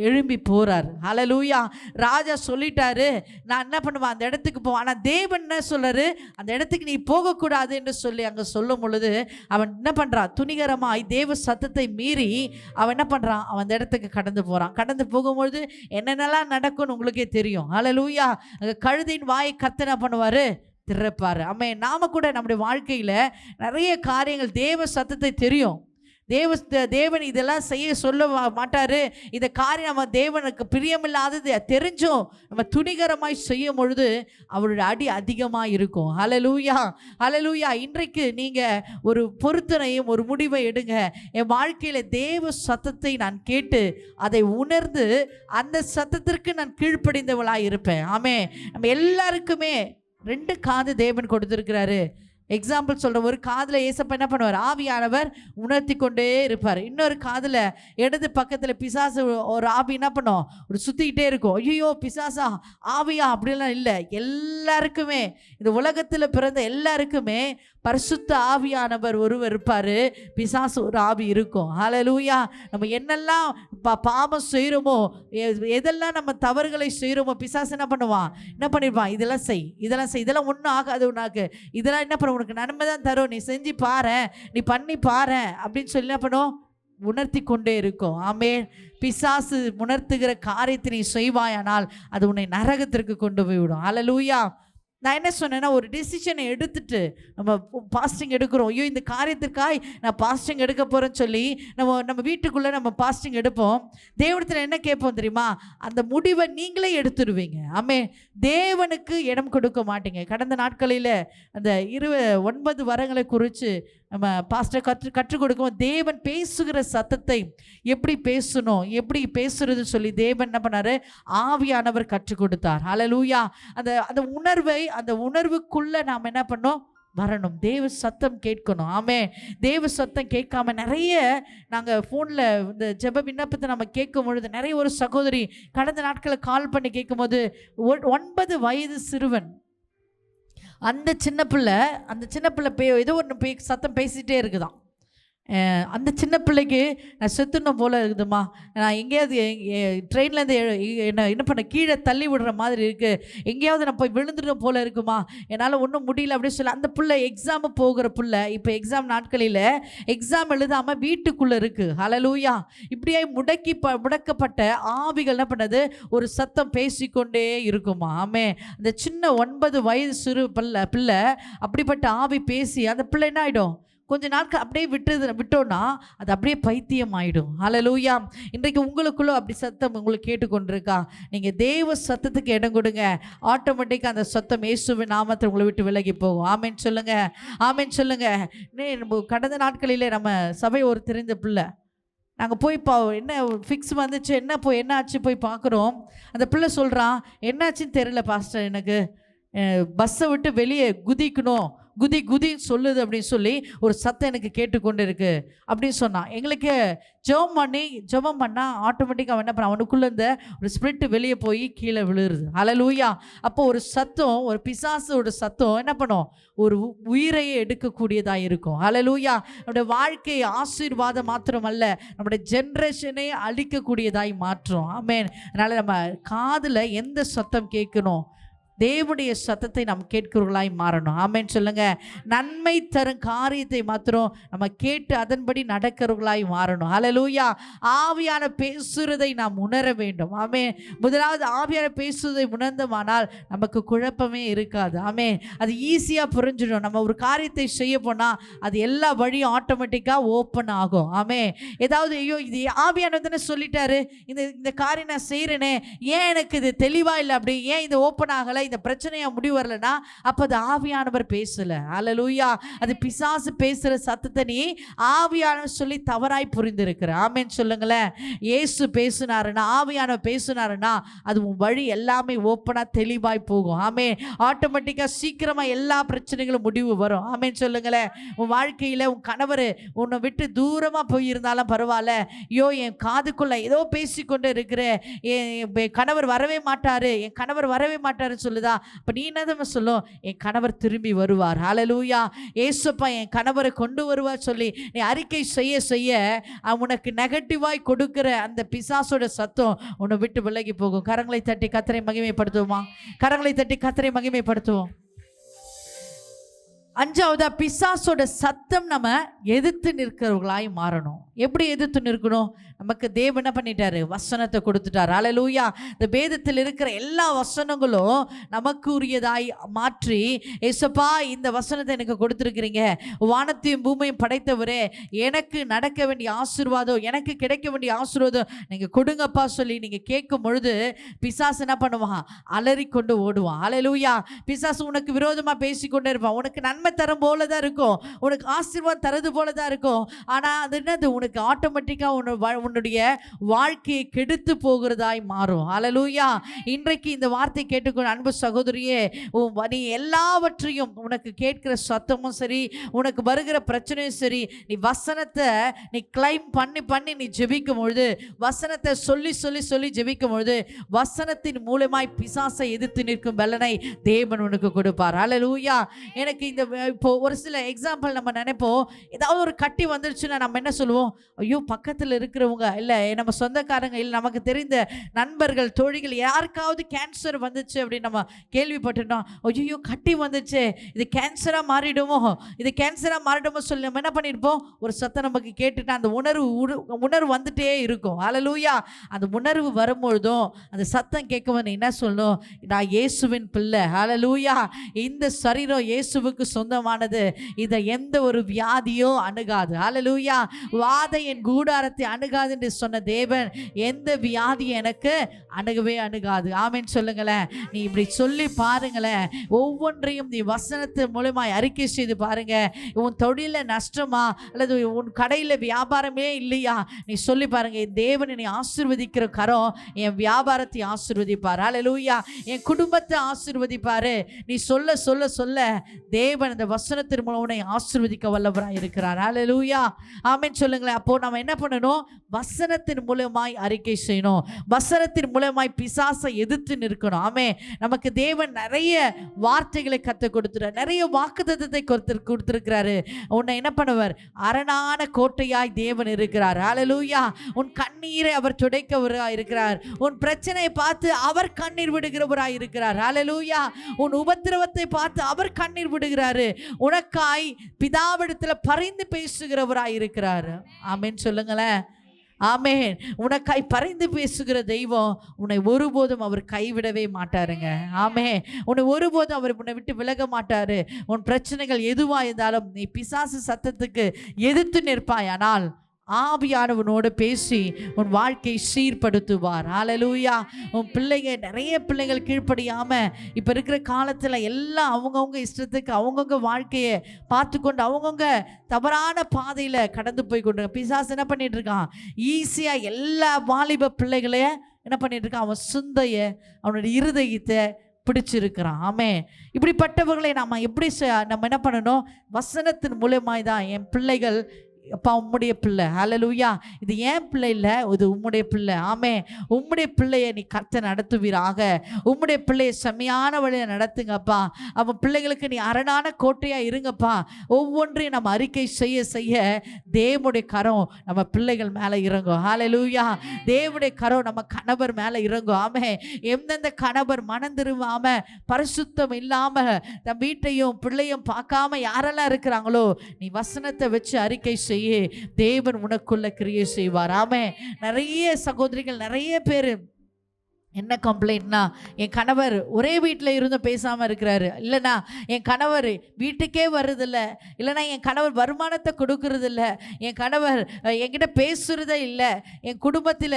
எழும்பி போகிறார். ஹல்லேலூயா. ராஜா சொல்லிட்டாரு, நான் என்ன பண்ணுவேன், அந்த இடத்துக்கு போவேன். ஆனால் தேவன் என்ன சொல்றாரு, அந்த இடத்துக்கு நீ போகக்கூடாது என்று சொல்லி அங்கே சொல்லும் பொழுது அவன் என்ன பண்ணுறான், துணிகரமாய் தேவ சத்தத்தை மீறி அவன் என்ன பண்ணுறான், அவன் அந்த இடத்துக்கு கடந்து போகிறான். கடந்து போகும்பொழுது என்னென்னலாம் நடக்கும்னு உங்களுக்கே தெரியும். ஹல்லேலூயா. அங்கே கழுதையின் வாயை கர்த்தர் என்ன பண்ணுவார், திறப்பார். ஆமே. நாம் கூட நம்முடைய வாழ்க்கையில் நிறைய காரியங்கள் தேவ சத்தத்தை தெரியும், தேவன் இதெல்லாம் செய்ய சொல்ல மாட்டார், இந்த காரியம் நம்ம தேவனுக்கு பிரியமில்லாதது தெரிஞ்சும் நம்ம துணிகரமாய் செய்யும் பொழுது அவருடைய அடி அதிகமாக இருக்கும். ஹல்லேலூயா. ஹல்லேலூயா. இன்றைக்கு நீங்கள் ஒரு பொருத்தனையும் ஒரு முடிவை எடுங்க. என் வாழ்க்கையில் தேவ சத்தத்தை நான் கேட்டு அதை உணர்ந்து அந்த சத்தத்திற்கு நான் கீழ்ப்படிந்தவளாக இருப்பேன். ஆமே. நம்ம எல்லாருக்குமே 2 காது தேவன் கொடுத்துருக்கிறாரு. எக்ஸாம்பிள் சொல்கிற, ஒரு காதில் ஏசப்பா என்ன பண்ணுவார், ஆவியானவர் உணர்த்தி கொண்டே இருப்பார். இன்னொரு காதில் இடது பக்கத்தில் பிசாசு ஒரு ஆவி என்ன பண்ணும், ஒரு சுற்றிக்கிட்டே இருக்கும். ஐயோ பிசாசா ஆவியா அப்படிலாம் இல்லை. எல்லாருக்குமே, இந்த உலகத்தில் பிறந்த எல்லாருக்குமே பரிசுத்த ஆவியானவர் ஒருவர் இருப்பார், பிசாசு ஒரு ஆவி இருக்கும். ஹல்லேலூயா. நம்ம என்னெல்லாம் பாவம் செய்கிறோமோ, எதெல்லாம் நம்ம தவறுகளை செய்கிறோமோ, பிசாசு என்ன பண்ணுவான், என்ன பண்ணிடுவான், இதெல்லாம் செய், இதெல்லாம் ஒன்றும் ஆகாது உனக்கு, இதெல்லாம் என்ன பண்ண உனக்கு நன்மை தான் தரும், நீ செஞ்சு பாரு, நீ பண்ணி பாரு அப்படின்னு சொல்லி என்ன பண்ணும், உணர்த்தி கொண்டே இருக்கும். ஆமென். பிசாசு உணர்த்துகிற காரியத்தை நீ செய்வாயானால் அது உன்னை நரகத்திற்கு கொண்டு போய்விடும். ஹல்லேலூயா. நான் என்ன சொன்னேன்னா, ஒரு டிசிஷனை எடுத்துட்டு நம்ம பாஸ்டிங் எடுக்கிறோம். ஐயோ இந்த காரியத்திற்காய் நான் பாஸ்டிங் எடுக்க போகிறேன்னு சொல்லி நம்ம வீட்டுக்குள்ளே நம்ம பாஸ்டிங் எடுப்போம். தேவனத்தில் என்ன கேட்போம் தெரியுமா, அந்த முடிவை நீங்களே எடுத்துடுவீங்க. ஆமே. தேவனுக்கு இடம் கொடுக்க மாட்டீங்க. கடந்த நாட்களில் அந்த 9 வரங்களை குறித்து நம்ம பாஸ்டர் கற்றுக் கொடுக்கும். தேவன் பேசுகிற சத்தத்தை எப்படி பேசணும், எப்படி பேசுறது சொல்லி தேவன் என்ன பண்ணாரு, ஆவியானவர் கற்றுக் கொடுத்தார். ஹல்லேலூயா. அந்த உணர்வை, அந்த உணர்வுக்குள்ள நாம் என்ன பண்ணோம், வரணும். தேவ சத்தம் கேட்கணும். ஆமே. தேவ சத்தம் கேட்காம நிறைய நாங்கள் ஃபோனில் இந்த ஜெப விண்ணப்பத்தை நம்ம கேட்கும் பொழுது நிறைய ஒரு சகோதரி கடந்த நாட்களில் கால் பண்ணி கேட்கும்போது 9 வயது சிறுவன், அந்த சின்ன பிள்ளை ஏதோ ஒன்று சத்தம் பேசிகிட்டே இருக்குதான். அந்த சின்ன பிள்ளைக்கு நான் செத்துணும் போல் இருக்குதுமா, நான் எங்கேயாவது ட்ரெயின்லேருந்து என்ன பண்ண கீழே தள்ளி விடுற மாதிரி இருக்குது, எங்கேயாவது நான் போய் விழுந்துடும் போல் இருக்குமா, என்னால் ஒன்றும் முடியல அப்படின்னு சொல்லி அந்த பிள்ளை எக்ஸாமு போகிற பிள்ளை இப்போ எக்ஸாம் நாட்களில் எக்ஸாம் எழுதாமல் வீட்டுக்குள்ளே இருக்குது. ஹல்லேலூயா. இப்படியே முடக்கப்பட்ட ஆவிகள் என்ன பண்ணது, ஒரு சத்தம் பேசிக்கொண்டே இருக்குமா. ஆமே. அந்த சின்ன 9 வயது சிறு பிள்ளை அப்படிப்பட்ட ஆவி பேசி அந்த பிள்ளை என்ன ஆகிடும், கொஞ்ச நாட்கள் அப்படியே விட்டோன்னா அது அப்படியே பைத்தியம் ஆகிடும். ஹல்லேலூயா. இன்றைக்கு உங்களுக்குள்ள அப்படி சத்தம் உங்களுக்கு கேட்டுக்கொண்டிருக்கா, நீங்கள் தேவ சத்தத்துக்கு இடம் கொடுங்க, ஆட்டோமேட்டிக்காக அந்த சத்தம் இயேசுவின் நாமத்தை உங்களை விட்டு விலகி போகும். ஆமேன்னு சொல்லுங்க, ஆமேன்னு சொல்லுங்க. கடந்த நாட்களிலே நம்ம சபை ஒரு தெரிந்த பிள்ளை, நாங்கள் போய் என்ன ஃபிக்ஸ் வந்துச்சு, என்ன ஆச்சு போய் பார்க்குறோம். அந்த பிள்ளை சொல்கிறான், என்னாச்சுன்னு தெரியல பாஸ்டர், எனக்கு பஸ்ஸை விட்டு வெளியே குதிக்கணும், குதின்னு சொல்லுது அப்படின்னு சொல்லி ஒரு சத்தம் எனக்கு கேட்டுக்கொண்டு இருக்கு அப்படின்னு சொன்னான். எங்களுக்கு ஜெபம் பண்ணால் ஆட்டோமேட்டிக்காக அவன் என்ன பண்ண, அவனுக்குள்ளே இருந்த ஒரு ஸ்பிரிட் வெளியே போய் கீழே விழுறுது. ஹல்லேலூயா. அப்போ ஒரு சத்தம், ஒரு பிசாசோட சத்தம் என்ன பண்ணும், ஒரு உயிரையே எடுக்கக்கூடியதாக இருக்கும். ஹல்லேலூயா. நம்முடைய வாழ்க்கையை ஆசீர்வாதம் மாத்திரமல்ல, நம்முடைய ஜென்ரேஷனே அழிக்கக்கூடியதாய் மாற்றும். ஆமேன். அதனால் நம்ம காதில் எந்த சத்தம் கேட்கணும், தேவனுடைய சத்தத்தை நாம் கேட்கிறவர்களாய் மாறணும். ஆமேன்னு சொல்லுங்க. நன்மை தரும் காரியத்தை மாத்திரம் நம்ம கேட்டு அதன்படி நடக்கிறவர்களாய் மாறணும். ஹல்லேலூயா. ஆவியான பேசுறதை நாம் உணர வேண்டும். ஆமே. முதலாவது ஆவியான பேசுவதை உணர்ந்தோமானால் நமக்கு குழப்பமே இருக்காது. ஆமே. அது ஈஸியாக புரிஞ்சிடும். நம்ம ஒரு காரியத்தை செய்ய போனால் அது எல்லா வழியும் ஆட்டோமேட்டிக்காக ஓப்பன் ஆகும். ஆமே. ஏதாவது ஐயோ இது ஆவியானவர்தானே சொல்லிட்டாரு, இந்த காரியம் நான் செய்கிறேனே, ஏன் எனக்கு இது தெளிவாக இல்லை, அப்படி ஏன் இது ஓப்பன் ஆகலை, இந்த பிரச்சனையா முடிவு வரலனா அப்ப அது ஆவியானவர் பேசல. ஹல்லேலூயா. அது பிசாசு பேசுற சத்தத்தை நீ ஆவியானவர் சொல்லி தவறாய் புரிந்திருக்கிற. ஆமென் சொல்லுங்களேன். இயேசு பேசினாருன்னா, ஆவியானவர் பேசினாருன்னா அது உன் வழி எல்லாமே ஓப்பனா தெளிவாய் போகும். ஆமென். ஆட்டோமேட்டிக்கா சீக்கிரமா எல்லா பிரச்சனைகளும் முடிவு வரும். ஆமென் சொல்லுங்களேன். உன் வாழ்க்கையில உன் கணவர் உன்னை விட்டு தூரமா போயிருந்தாலும் பரவாயில்ல, ஐயோ என் காதுக்குள்ள ஏதோ பேசிக்கொண்டு இருக்கிற, என் கணவர் வரவே மாட்டாரு, என் கணவர் வரவே மாட்டாருன்னு சொல்லுதா, அப்ப நீ என்ன சொல்லும், என் கணவர் திரும்பி வருவார். ஹல்லேலூயா. ஏசப்பா என் கணவரை கொண்டு வருவார் சொல்லி நீ அறிக்கை செய்ய செய்ய உனக்கு நெகட்டிவாய் கொடுக்கிற அந்த பிசாசோட சத்தம் உன்னை விட்டு விலகி போகும். கரங்களை தட்டி கர்த்தரை மகிமைப்படுத்துவோமா? கரங்களை தட்டி கர்த்தரை மகிமைப்படுத்துவோம். அஞ்சாவதா, பிசாசோட சத்தம் நம்ம எதிர்த்து நிற்கிறவர்களாய் மாறணும். எப்படி எதிர்த்து நிற்கணும்? நமக்கு தேவன் என்ன பண்ணிட்டாரு, வசனத்தை கொடுத்துட்டார். ஹல்லேலூயா. இந்த வேதத்தில் இருக்கிற எல்லா வசனங்களும் நமக்கு உரியதாய் மாற்றி, ஏசப்பா இந்த வசனத்தை எனக்கு கொடுத்துருக்கிறீங்க, வானத்தையும் பூமியும் படைத்தவரே, எனக்கு நடக்க வேண்டிய ஆசீர்வாதம், எனக்கு கிடைக்க வேண்டிய ஆசீர்வாதம் நீங்கள் கொடுங்கப்பா சொல்லி நீங்கள் கேட்கும் பொழுது பிசாசு என்ன பண்ணுவான், அலறிக்கொண்டு ஓடுவான். ஹல்லேலூயா. பிசாசு உனக்கு விரோதமாக பேசிக்கொண்டே இருப்பான். உனக்கு நன்மை தரம் போல தான் இருக்கும், உனக்கு ஆசீர்வாதம் தரது போல தான் இருக்கும். ஆனால் அது என்னது, உனக்கு ஆட்டோமேட்டிக்காக உன்னுடைய வாழ்க்கையை கெடுத்து போகிறதாய் மாறும். ஹல்லேலூயா. இன்றைக்கு இந்த வார்த்தை கேட்டுக்கொண்டு அன்பு சகோதரியே, நீ எல்லாவற்றையும், உனக்கு கேட்கிற சத்தமும் சரி, உனக்கு வருகிற பிரச்சனையும் சரி, நீ வசனத்தை நீ கிளைம் பண்ணி நீ ஜெபிக்கும் பொழுது, வசனத்தை சொல்லி ஜெபிக்கும் பொழுது, வசனத்தின் மூலமாய் பிசாசை எதிர்த்து நிற்கும் பலனை தேவன் உனக்கு கொடுப்பார். ஹல்லேலூயா. எனக்கு இந்த இப்போ ஒரு சில எக்ஸாம்பிள் நம்ம நினைப்போம், ஏதாவது ஒரு கட்டி வந்துருச்சுன்னா நம்ம என்ன சொல்லுவோம், ஐயோ பக்கத்தில் இருக்கிறவங்க இல்லை, நம்ம சொந்தக்காரங்க இல்லை, நமக்கு தெரிந்த நண்பர்கள் தோழிகள் யாருக்காவது கேன்சர் வந்துச்சு அப்படின்னு நம்ம கேள்விப்பட்டுட்டோம், ஐயோ கட்டி வந்துச்சு, இது கேன்சராக மாறிடுமோ சொல்லி நம்ம என்ன பண்ணியிருப்போம், ஒரு சத்தம் நமக்கு கேட்டுட்டா அந்த உணர்வு வந்துட்டே இருக்கும். ஹல்லேலூயா. அந்த உணர்வு வரும்பொழுதும் அந்த சத்தம் கேட்கவும் என்ன சொல்லணும், நான் இயேசுவின் பிள்ளை. ஹல்லேலூயா. இந்த சரீரம் இயேசுவுக்கு சொந்தமானது, இதை எந்த ஒரு வியாதியோ அணுகாது. ஹல்லேலூயா. வாதை என் கூடாரத்தை அணுகாது என்று சொன்ன தேவன் எந்த வியாதி எனக்கு அணுகாது. ஆமென் சொல்லுங்களேன். நீ இப்படி சொல்லி பாருங்களேன். ஒவ்வொன்றையும் நீ வசனத்தின் மூலமாய் அறிக்கை செய்து பாருங்க. உன் தொழில நஷ்டமா அல்லது உன் கடையில் வியாபாரமே இல்லையா, நீ சொல்லி பாருங்க, என் தேவனை நீ ஆசீர்வதிக்கிற கரம் என் வியாபாரத்தை ஆசீர்வதிப்பார். ஹல்லேலூயா. என் குடும்பத்தை ஆசீர்வதிப்பாரு. நீ சொல்ல சொல்ல சொல்ல தேவன் தேவன் அந்த வசனத்தின் மூலம் உன்னை ஆசீர்வதிக்க வல்லவராய் இருக்கிறார். ஹல்லேலூயா, ஆமென் சொல்லுங்களேன். அப்போ நம்ம என்ன பண்ணணும்? வசனத்தின் மூலமாய் அறிக்கை செய்யணும். வசனத்தின் மூலமாய் பிசாசை எதிர்த்து நிற்கணும். ஆமென். நமக்கு தேவன் நிறைய வார்த்தைகளை கற்றுக் கொடுத்துறார், நிறைய வாக்குத்தத்தத்தை கொடுத்திருக்கிறாரு. உன்னை என்ன பண்ணுவார்? அரணான கோட்டையாய் தேவன் இருக்கிறார். ஹல்லேலூயா. உன் கண்ணீரை அவர் துடைக்கவராய் இருக்கிறார். உன் பிரச்சனையை பார்த்து அவர் கண்ணீர் விடுகிறவராய் இருக்கிறார். ஹல்லேலூயா. உன் உபத்திரவத்தை பார்த்து அவர் கண்ணீர் விடுகிறாரு. உனக்காய் பிதாவிடத்தில் பரிந்து பேசுகிறவராய் இருக்கிறார். ஆமென் சொல்லுங்களேன். ஆமென். உனக்காய் பரிந்து பேசுகிற தெய்வம் உன்னை ஒருபோதும் அவர் கைவிடவே மாட்டாருங்க. ஆமென். உன்னை ஒருபோதும் அவர் உன்னை விட்டு விலக மாட்டாரு. உன் பிரச்சனைகள் எதுவாக இருந்தாலும் நீ பிசாசு சத்தத்துக்கு எதிர்த்து நிற்பாய். ஆனால் ஆவியானவனோடு பேசி உன் வாழ்க்கை சீர்படுத்துவார். ஹல்லேலூயா. உன் பிள்ளைங்க, நிறைய பிள்ளைகள் கீழ்ப்படியாமல் இப்போ இருக்கிற காலத்தில் எல்லாம் அவங்கவுங்க இஷ்டத்துக்கு அவங்கவுங்க வாழ்க்கையை பார்த்து கொண்டு அவங்கவுங்க தவறான பாதையில் கடந்து போய் கொண்டு பிசாசு என்ன பண்ணிட்டு இருக்கான்? ஈஸியாக எல்லா வாலிப பிள்ளைகளையும் என்ன பண்ணிட்டு இருக்கான்? அவன் சிந்தையை, அவனுடைய இருதயத்தை பிடிச்சிருக்கிறான். ஆமென். இப்படிப்பட்டவர்களை நம்ம நம்ம என்ன பண்ணணும்? வசனத்தின் மூலமாய் தான் என் பிள்ளைகள், அப்பா உம்முடைய பிள்ளை, ஹல்லேலூயா, இது ஏன் பிள்ளை இல்லை, இது உம்முடைய பிள்ளை. ஆமே, உம்முடைய பிள்ளையை நீ கர்த்தர் நடத்துவீராக. உம்முடைய பிள்ளையை செம்மையான வழியை நடத்துங்கப்பா. அவன் பிள்ளைகளுக்கு நீ அரணான கோட்டையாக இருங்கப்பா. ஒவ்வொன்றையும் நம்ம அறிக்கை செய்ய செய்ய தேவனுடைய கரம் நம்ம பிள்ளைகள் மேலே இறங்கும். ஹல்லேலூயா. தேவனுடைய கரம் நம்ம கணவர் மேலே இறங்கும். ஆமே, எந்தெந்த கணவர் மனம் திரும்பாம பரிசுத்தம் இல்லாமல் தன் வீட்டையும் பிள்ளையும் பார்க்காம யாரெல்லாம் இருக்கிறாங்களோ, நீ வசனத்தை வச்சு அறிக்கை செய்ய, தேவன் உனக்குள்ள கிரியை செய்வார். ஆமென். நிறைய சகோதரிகள், நிறைய பேர் என்ன கம்ப்ளைண்ட்னா, என் கணவர் ஒரே வீட்டில் இருந்து பேசாமல் இருக்கிறாரு, இல்லைனா என் கணவர் வீட்டுக்கே வருதில்ல, இல்லைனா என் கணவர் வருமானத்தை கொடுக்கறதில்ல, என் கணவர் என்கிட்ட பேசுகிறதே இல்லை, என் குடும்பத்தில்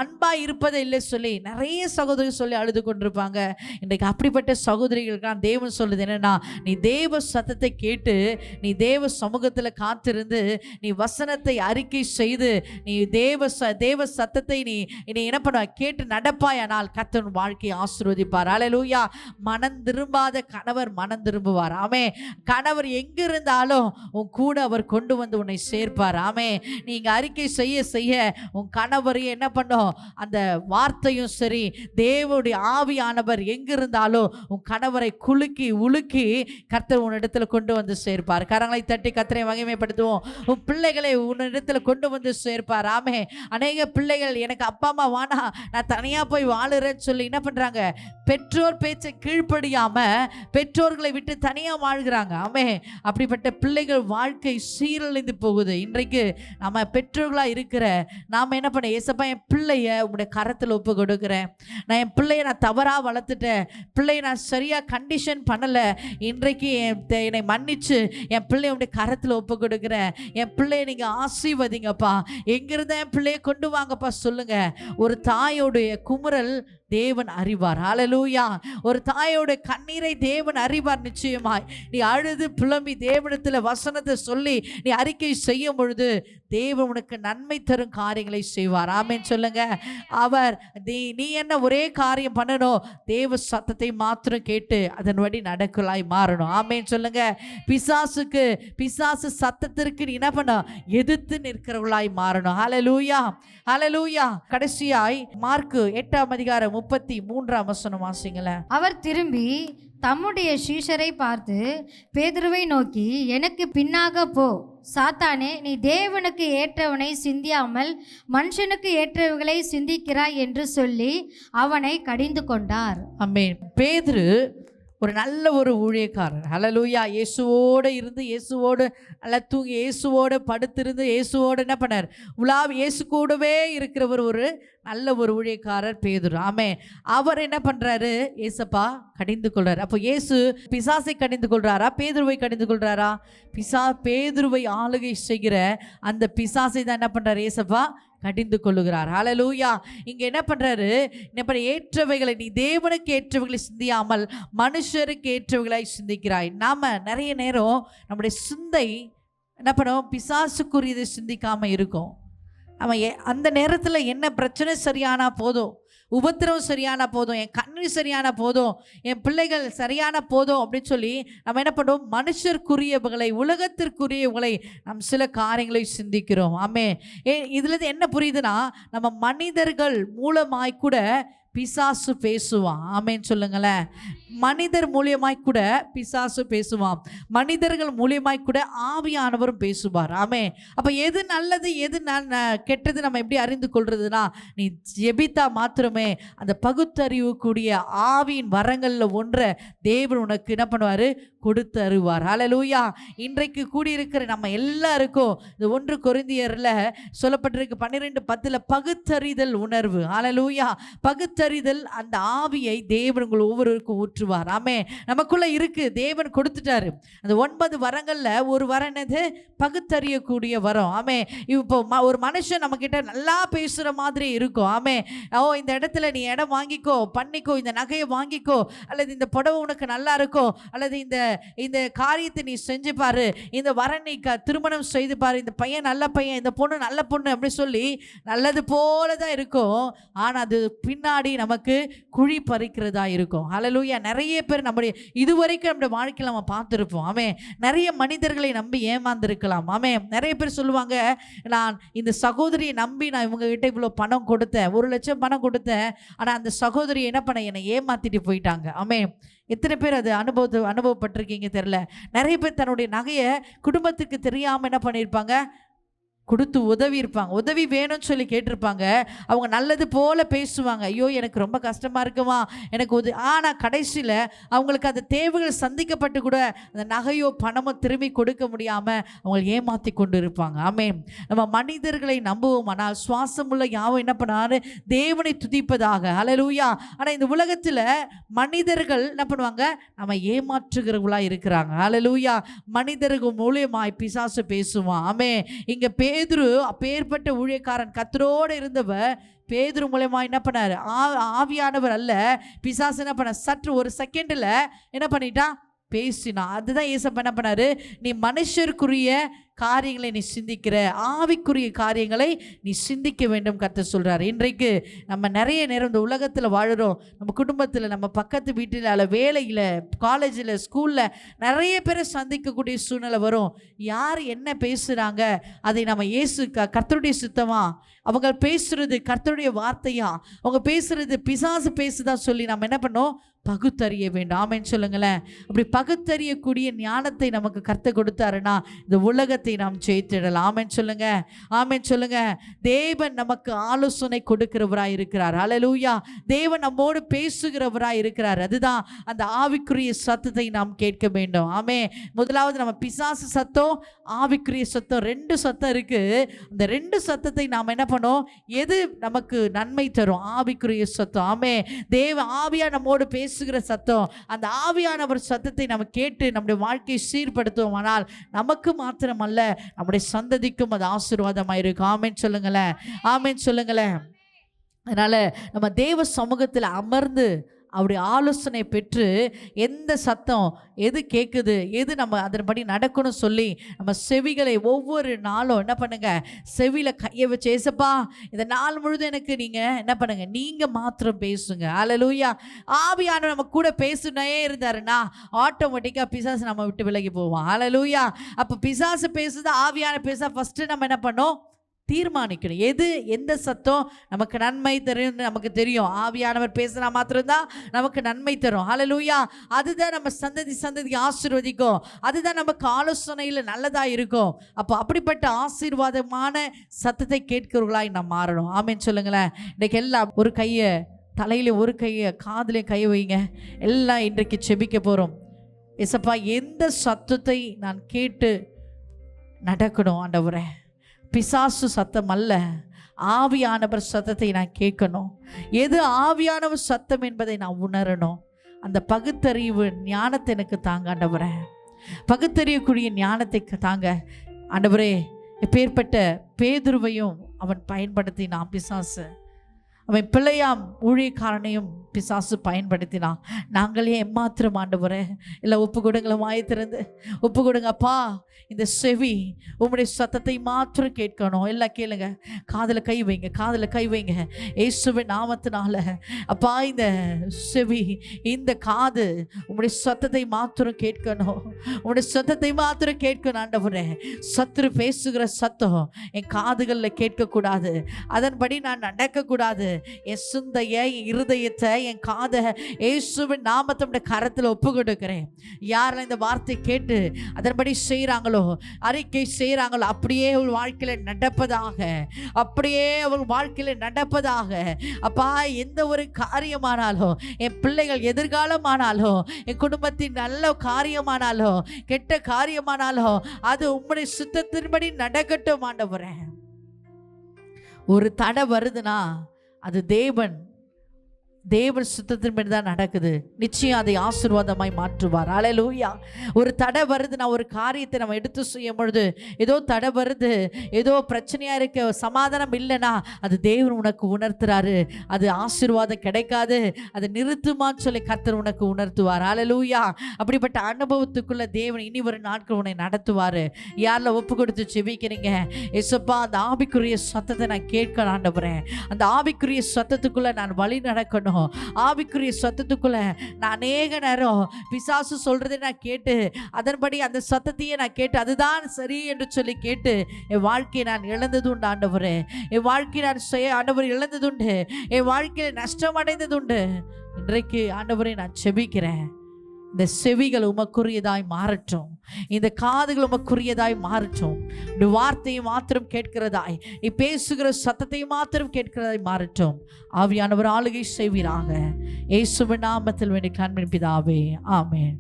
அன்பாக இருப்பதே இல்லை சொல்லி நிறைய சகோதரிகள் சொல்லி அழுது கொண்டிருப்பாங்க. இன்றைக்கு அப்படிப்பட்ட சகோதரிகளுக்கான தேவன் சொல்லுது என்னென்னா, நீ தேவ சத்தத்தை கேட்டு நீ தேவ சமூகத்தில் காத்திருந்து நீ வசனத்தை அறிக்கை செய்து நீ தேவ சத்தத்தை நீ என்ன பண்ண கேட்டு நடப்பாய். கர்த்தர் வாழ்க்கையை ஆசீர்வதிப்பார். ஹல்லேலூயா. மனம் திரும்பாத கணவர் மனம் திரும்புவார். ஆமே, கணவர் எங்கிருந்தாலும் உன் கூட அவர் கொண்டு வந்து உன்னை சேர்ப்பார். ஆமே, நீங்க அறிக்கை செய்ய செய்ய உன் கணவரையும் என்ன பண்ணும்? அந்த வார்த்தையும் சரி, தேவனுடைய ஆவியானவர் எங்கிருந்தாலும் உன் கணவரை குலுக்கி உலுக்கி கர்த்தர் உன்னிடத்தில் கொண்டு வந்து சேர்ப்பார். கரங்களை தட்டி கர்த்தரை மகிமைப்படுத்துவோம். உன் பிள்ளைகளை உன்னிடத்தில் கொண்டு வந்து சேர்ப்பார். ஆமே, அநேக பிள்ளைகள் எனக்கு அப்பா அம்மா வானா, நான் தனியாக போய் வாழுறேன்னு சொல்லி என்ன பண்றாங்க? பெற்றோர் பேச்சை கீழ்ப்படியாம பெற்றோர்களை விட்டு தனியா வாழ்கிறாங்க. ஆமே, அப்படிப்பட்ட பிள்ளைகள் வாழ்க்கை சீரழிந்து போகுது. இன்றைக்கு நம்ம பெற்றோர்களா இருக்கிற நாம என்ன பண்ண? ஏசப்பா, என் பிள்ளைய உங்களுடைய கரத்தில் ஒப்பு கொடுக்குறேன். நான் என் பிள்ளைய நான் தவறா வளர்த்துட்டேன், பிள்ளைய நான் சரியா கண்டிஷன் பண்ணல, இன்றைக்கு என்னை மன்னிச்சு என் பிள்ளைய உங்களுடைய கரத்தில் ஒப்பு கொடுக்குறேன். என் பிள்ளைய நீங்க ஆசீர்வதிங்கப்பா. எங்கிருந்த என் பிள்ளைய கொண்டு வாங்கப்பா சொல்லுங்க. ஒரு தாயோடைய குமுறல் தேவன் அறிவார். ஹல்லேலூயா. ஒரு தாயோட கண்ணீரை தேவன் அறிவார். நிச்சயமாய் நீ அழுது புலம்பி தேவனிடத்தில் வசனத்தை சொல்லி நீ அறிக்கை செய்யும் பொழுது தேவன் உனக்கு நன்மை தரும் காரியங்களை செய்வார். ஆமென் சொல்லுங்க. அவர் நீ என்ன ஒரே காரியம் பண்ணணும்? தேவ சத்தத்தை மாத்திரம் கேட்டு அதன்படி நடக்கலாய் மாறணும். ஆமென் சொல்லுங்க. பிசாசு சத்தத்திற்கு நீ என்ன பண்ண? எதிர்த்து நிற்கிறவர்களாய் மாறணும். ஹல்லேலூயா, ஹல்லேலூயா. கடைசியாய் மார்க்கு 8:33 வாசிங்களேன். அவர் திரும்பி தம்முடைய சீஷரை பார்த்து பேதுருவை நோக்கி, எனக்கு பின்னாக போ சாத்தானே, நீ தேவனுக்கு ஏற்றவனை சிந்தியாமல் மனுஷனுக்கு ஏற்றவைகளை சிந்திக்கிறாய் என்று சொல்லி அவனை கடிந்து கொண்டார். ஆமென். பேதுரு ஒரு நல்ல ஒரு ஊழியக்காரர். ஹல்லேலூயா. இயேசுவோடு இருந்து இயேசுவோடு நல்லா தூங்கி இயேசுவோடு படுத்திருந்து இயேசுவோடு என்ன பண்ணார்? இயேசு கூடவே இருக்கிறவர் ஒரு நல்ல ஒரு ஊழியக்காரர் பேதுரு. ஆமே, அவர் என்ன பண்றாரு? ஏசப்பா கடிந்து கொள்றாரு. அப்போ இயேசு பிசாசை கடிந்து கொள்றாரா, பேதுருவை கடிந்து கொள்றாரா? பேதுருவை ஆளுகை செய்கிற அந்த பிசாசை தான் என்ன பண்றாரு? ஏசப்பா கடிந்து கொள்ளுகிறார். ஹல்லேலூயா. இங்க என்ன பண்றாரு? ஏற்றவைகளை நீ தேவனுக்கு ஏற்றவைகளை சிந்தியாமல் மனுஷருக்கு ஏற்றவைகளை சிந்திக்கிறாய். நாம நிறைய நேரம் நம்முடைய சிந்தை என்ன பண்ணுவோம்? பிசாசுக்குரியதை சிந்திக்காம இருக்கும். நம்ம அந்த நேரத்தில் என்ன பிரச்சனை சரியானா போதும், உபத்திரவம் சரியான போதும், என் கண்ணு சரியான போதும், என் பிள்ளைகள் சரியான போதும் அப்படின்னு சொல்லி நம்ம என்ன பண்ணுவோம், மனுஷருக்குரியவர்களை, உலகத்திற்குரியவர்களை நம் சில காரியங்களை சிந்திக்கிறோம். ஆமே. இதுல என்ன புரியுதுன்னா, நம்ம மனிதர்கள் மூலமாய் கூட பிசாசு பேசுவான். ஆமேன்னு சொல்லுங்களேன். மனிதர் மூலியமாய் கூட பிசாசு பேசுவான், மனிதர்கள் மூலியமாய் கூட ஆவியானவரும் பேசுவார். ஆமே. அப்ப எது நல்லது எது கெட்டது நம்ம எப்படி அறிந்து கொள்றதுனா, நீ ஜெபித்தா மாத்திரமே அந்த பகுத்தறிவு கூடிய ஆவியின் வரங்கள்ல ஒன்றை தேவன் உனக்கு என்ன பண்ணுவாரு, கொடுத்து அருவார். ஹல்லேலூயா. இன்றைக்கு கூடியிருக்கிற நம்ம எல்லாருக்கும் இந்த 1 கொரிந்தியர்ல சொல்லப்பட்டிருக்கு 12:10 பகுத்தறிதல் உணர்வு. ஹல்லேலூயா. பகுத்தறிதல் அந்த ஆவியை தேவன் உங்கள் ஒவ்வொருவருக்கும் ஊற்றுவார். ஆமே. நமக்குள்ள இருக்கு, தேவன் கொடுத்துட்டாரு. அந்த 9 வரங்கள்ல ஒரு வரம் என்னது, பகுத்தறியக்கூடிய வரம். ஆமே. இப்போ ஒரு மனுஷன் நம்ம கிட்ட நல்லா பேசுற மாதிரி இருக்கும். ஆமே. இந்த இடத்துல நீ இடம் வாங்கிக்கோ, பண்ணிக்கோ, இந்த நகையை வாங்கிக்கோ, அல்லது இந்த புடவை உனக்கு நல்லா இருக்கும், அல்லது இந்த காரியத்தை நீ செஞ்சு பாரு, இந்த வரன் நீ திருமணம் செய்து பாரு, இந்த பையன் நல்ல பையன், இந்த பொண்ணு நல்ல பொண்ணு அப்படி சொல்லி நல்லது போலதான் இருக்கும். ஆனா அது பின்னாடி நமக்கு குழி பறிக்கிறதா இருக்கும். ஹல்லேலூயா. நிறைய பேர் நம்முடைய இதுவரைக்கும் நம்முடைய வாழ்க்கையில் நம்ம பார்த்துருப்போம். ஆமே. நிறைய மனிதர்களை நம்பி ஏமாந்துருக்கலாம். ஆமே. நிறைய பேர் சொல்லுவாங்க, நான் இந்த சகோதரியை நம்பி நான் இவங்க கிட்ட இவ்வளோ பணம் கொடுத்தேன், 1 லட்சம் பணம் கொடுத்தேன், ஆனால் அந்த சகோதரி என்ன பண்ண, என்னை ஏமாத்திட்டு போயிட்டாங்க. ஆமே. எத்தனை பேர் அது அனுபவப்பட்டிருக்கீங்க தெரியல. நிறைய பேர் தன்னுடைய நகையை குடும்பத்துக்கு தெரியாமல் என்ன பண்ணியிருப்பாங்க, கொடுத்து உதவி இருப்பாங்க. உதவி வேணும்னு சொல்லி கேட்டிருப்பாங்க. அவங்க நல்லது போல பேசுவாங்க, ஐயோ எனக்கு ரொம்ப கஷ்டமாக இருக்குமா, எனக்கு ஆனால் கடைசியில் அவங்களுக்கு அந்த தேவைகள் சந்திக்கப்பட்டு கூட அந்த நகையோ பணமோ திரும்பி கொடுக்க முடியாமல் அவங்க ஏமாற்றி கொண்டு இருப்பாங்க. ஆமே. நம்ம மனிதர்களை நம்புவோம், ஆனால் சுவாசமுள்ள யாவும் என்ன பண்ணாரு, தேவனை துதிப்பதாக. ஹல்லேலூயா. ஆனால் இந்த உலகத்தில் மனிதர்கள் என்ன பண்ணுவாங்க, நம்ம ஏமாற்றுகிறவர்களா இருக்கிறாங்க. ஹல்லேலூயா. மனிதர்கள் மூலியமாய் பிசாசு பேசுவான். ஆமே. இங்கே பேதுரு அப்பேற்பட்ட ஊழியக்காரன், கர்த்தரோடு இருந்தவர், பேதுரு மூலமா என்ன பண்ணாரு, ஆவியானவர் அல்ல, பிசாசு என்ன பண்ண, சற்று ஒரு செகண்ட்ல என்ன பண்ணிட்டா, பேசினா. அதுதான் ஏசப்பா என்ன பண்ணாரு, நீ மனுஷருக்குரிய காரியங்களை நீ சிந்திக்கிற, ஆவிக்குரிய காரியங்களை நீ சிந்திக்க வேண்டும் கர்த்தர் சொல்றாரு. இன்றைக்கு நம்ம நிறைய நேரம் இந்த உலகத்தில் வாழுறோம். நம்ம குடும்பத்தில், நம்ம பக்கத்து வீட்டில், அல்ல வேலையில், காலேஜில், ஸ்கூலில் நிறைய பேரை சந்திக்கக்கூடிய சூழ்நிலை வரும். யார் என்ன பேசுகிறாங்க, அதை நம்ம கர்த்தருடைய சித்தமா, அவங்க பேசுறது கர்த்தருடைய வார்த்தையா, அவங்க பேசுறது பிசாசு பேசுதா சொல்லி நம்ம என்ன பண்ணோம், பகுத்தறிய வேண்டும். ஆமேன்னு சொல்லுங்களேன். அப்படி பகுத்தறியக்கூடிய ஞானத்தை நமக்கு கர்த்தர் கொடுத்தாருன்னா இந்த உலகத்தை நாம் ஜெயித்திடலாம். ஆமேன்னு சொல்லுங்க. ஆமேன்னு சொல்லுங்க. தேவன் நமக்கு ஆலோசனை கொடுக்கிறவராய் இருக்கிறார். ஹல்லேலூயா. தேவன் நம்மோடு பேசுகிறவராய் இருக்கிறார். அதுதான் அந்த ஆவிக்குரிய சத்தத்தை நாம் கேட்க வேண்டும். ஆமே. முதலாவது நம்ம பிசாசு சத்தம், ஆவிக்குரிய சத்தம், 2 சத்தம் இருக்கு. அந்த 2 சத்தத்தை நாம் என்ன பண்ணோம், எது நமக்கு நன்மை தரும், ஆவிக்குரிய சத்தம். ஆமே. தேவ ஆவியா நம்மோடு பேசுகிற சத்தம், அந்த ஆவியானவர் சத்தத்தை நம்ம கேட்டு நம்முடைய வாழ்க்கையை சீர்படுத்துவோம். ஆனால் நமக்கு மாத்திரமல்ல, நம்முடைய சந்ததிக்கும் அது ஆசீர்வாதமாக இருக்கும். ஆமேன்னு சொல்லுங்களேன். ஆமேன்னு சொல்லுங்களேன். அதனால நம்ம தேவ சமூகத்தில் அமர்ந்து அவருடைய ஆலோசனை பெற்று எந்த சத்தம் எது கேட்குது, எது நம்ம அதன்படி நடக்கணும் சொல்லி நம்ம செவிகளை ஒவ்வொரு நாளும் என்ன பண்ணுங்க, செவியில் கையை வச்சு, ஏசப்பா இந்த நாள் முழுதும் எனக்கு நீங்கள் என்ன பண்ணுங்க, நீங்கள் மாத்திரம் பேசுங்க. ஹல்லேலூயா. ஆவியானவர் நம்ம கூட பேசுனே இருந்தாருன்னா ஆட்டோமேட்டிக்காக பிசாசு நம்ம விட்டு விலகி போவோம். ஹல்லேலூயா. அப்போ பிசாசு பேசுது, ஆவியான பேச ஃபஸ்ட்டு நம்ம என்ன பண்ணோம், தீர்மானிக்கணும். எந்த சத்தம் நமக்கு நன்மை தரும், நமக்கு தெரியும். ஆவியானவர் பேசினா மாத்திரம்தான் நமக்கு நன்மை தரும். ஹல்லேலூயா. அதுதான் நம்ம சந்ததி ஆசீர்வதிக்கும். அதுதான் நமக்கு ஆலோசனையில் நல்லதாக இருக்கும். அப்போ அப்படிப்பட்ட ஆசீர்வாதமான சத்தத்தை கேட்கிறவர்களாய் நாம் மாறணும். ஆமேன்னு சொல்லுங்களேன். இன்றைக்கு எல்லாம் ஒரு கையை தலையில, ஒரு கையை காதிலே கை வைங்க. எல்லாம் இன்றைக்கு செபிக்க போகிறோம். ஏசப்பா எந்த சத்தத்தை நான் கேட்டு நடக்கணும் ஆண்டவரே, பிசாசு சத்தம் அல்ல, ஆவியானவர் சத்தத்தை நான் கேட்கணும். எது ஆவியானவர் சத்தம் என்பதை நான் உணரணும். அந்த பகுத்தறிவு ஞானத்தை எனக்கு தாங்க ஆண்டவரே. பகுத்தறியக்கூடிய ஞானத்தை தாங்க ஆண்டவரே. எப்பேற்பட்ட பேதுருவையும் அவன் பயன்படுத்தினான் பிசாசு. அவன் பிள்ளையாம் ஊழியக்காரனையும் பிசாசு பயன்படுத்தினான். நாங்களே எம்மாத்திரம் ஆண்டவரே, இல்லை ஒப்பு கொடுங்கள, வாயத்திறந்து ஒப்பு கொடுங்க. அப்பா, இந்த செவி உம்முடைய சத்தத்தை மாத்திரம் கேட்கணும். எல்லாம் கேளுங்க, காதில் கை வைங்க, காதில் கை வைங்க இயேசுவின் நாமத்தினால. அப்பா, இந்த செவி, இந்த காது உம்முடைய சத்தத்தை மாத்திரம் கேட்கணும், உம்முடைய சத்தத்தை மாத்திரம் கேட்கணும் ஆண்டவரே. சத்துரு பேசுகிற சத்தம் என் காதுகளில் கேட்கக்கூடாது, அதன்படி நான் நடக்கக்கூடாது. என் சிந்தையை, என் இருதயத்தை, என் காதை இயேசுவின் நாமத்தை கரத்தில் ஒப்பு கொடுக்கிறேன். யாரெல்லாம் இந்த வார்த்தை கேட்டு அதன்படி செய்கிறாங்களோ, அறிக்கை செய்கிறாங்களோ, அப்படியே அவள் வாழ்க்கையில் நடப்பதாக, அப்படியே அவள் வாழ்க்கையில் நடப்பதாக. அப்பா, எந்த ஒரு காரியமானாலும், என் பிள்ளைகள் எதிர்காலமானாலும், என் குடும்பத்தின் நல்ல காரியமானாலும், கெட்ட காரியமானாலும், அது உம்முடைய சித்தத்தின்படி நடக்கட்டும் ஆண்டவரே. ஒரு தடை வருதுன்னா அது தேவன் சுத்தத்தின்படி தான் நடக்குது. நிச்சயம் அதை ஆசீர்வாதமாய் மாற்றுவார். அல்லேலூயா. ஒரு தடை வருதுன்னா, ஒரு காரியத்தை நம்ம எடுத்து செய்யும் பொழுது ஏதோ தடை வருது, ஏதோ பிரச்சனையாக இருக்க, சமாதானம் இல்லைன்னா அது தேவன் உனக்கு உணர்த்துறாரு. அது ஆசீர்வாதம் கிடைக்காது, அதை நிறுத்துமான்னு சொல்லி கர்த்தர் உனக்கு உணர்த்துவார். அல்லேலூயா. அப்படிப்பட்ட அனுபவத்துக்குள்ள தேவன் இனி ஒரு நாட்கள் உன்னை நடத்துவார். யாரில் ஒப்பு கொடுத்து செபிக்கிறீங்க, ஏசப்பா, அந்த ஆவிக்குரிய சத்தத்தை நான் கேட்க ஆண்டவரேன், அந்த ஆவிக்குரிய சத்தத்துக்குள்ள நான் வழி நடக்கணும், ஆவிக்குரிய சத்தத்துக்குள்ள நான் அநேக நேரம் பிசாசு சொல்றதை நான் கேட்டு அதன்படி அந்த சத்தத்தையே நான் கேட்டு அதுதான் சரி என்று சொல்லி கேட்டு என் வாழ்க்கையை நான் இழந்தது உண்டு ஆண்டவரே. என் வாழ்க்கையை நான் ஆண்டவர் இழந்தது உண்டு, என் வாழ்க்கையில் நஷ்டம் அடைந்தது உண்டு. இன்றைக்கு ஆண்டவரை நான் செபிக்கிறேன், இந்த செவிகள் உமக்குரியதாய் மாறட்டும், இந்த காதுகள் உமக்குரியதாய் மாறட்டும், இந்த வார்த்தையை மாத்திரம் கேட்கிறதாய், நீ பேசுகிற சத்தத்தை மாத்திரம் கேட்கிறதாய் மாறட்டும். ஆவியானவர் ஆளுகை செய்வீராக. இயேசுவின் நாமத்தில் வேண்டிய கண்மணி பிதாவே, ஆமென்.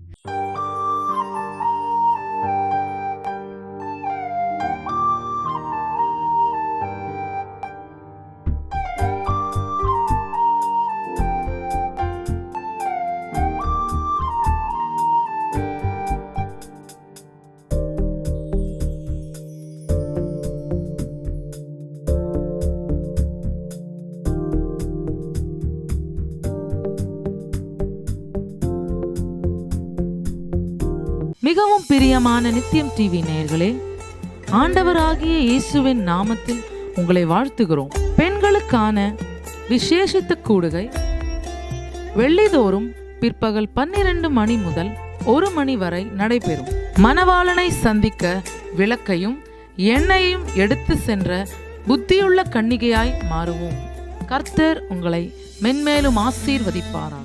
மிகவும் பிரியமான நித்தியம் டிவி நேயர்களே, ஆண்டவராகிய இயேசுவின் நாமத்தில் உங்களை வாழ்த்துகிறோம். பெண்களுக்கான விசேஷித்த கூடுகை வெள்ளிதோறும் பிற்பகல் 12 மணி முதல் 1 மணி வரை நடைபெறும். மணவாளனை சந்திக்க விளக்கையும் எண்ணெயையும் எடுத்து சென்ற புத்தியுள்ள கன்னிகையாய் மாறுவோம். கர்த்தர் உங்களை மென்மேலும் ஆசீர்வதிப்பாராக.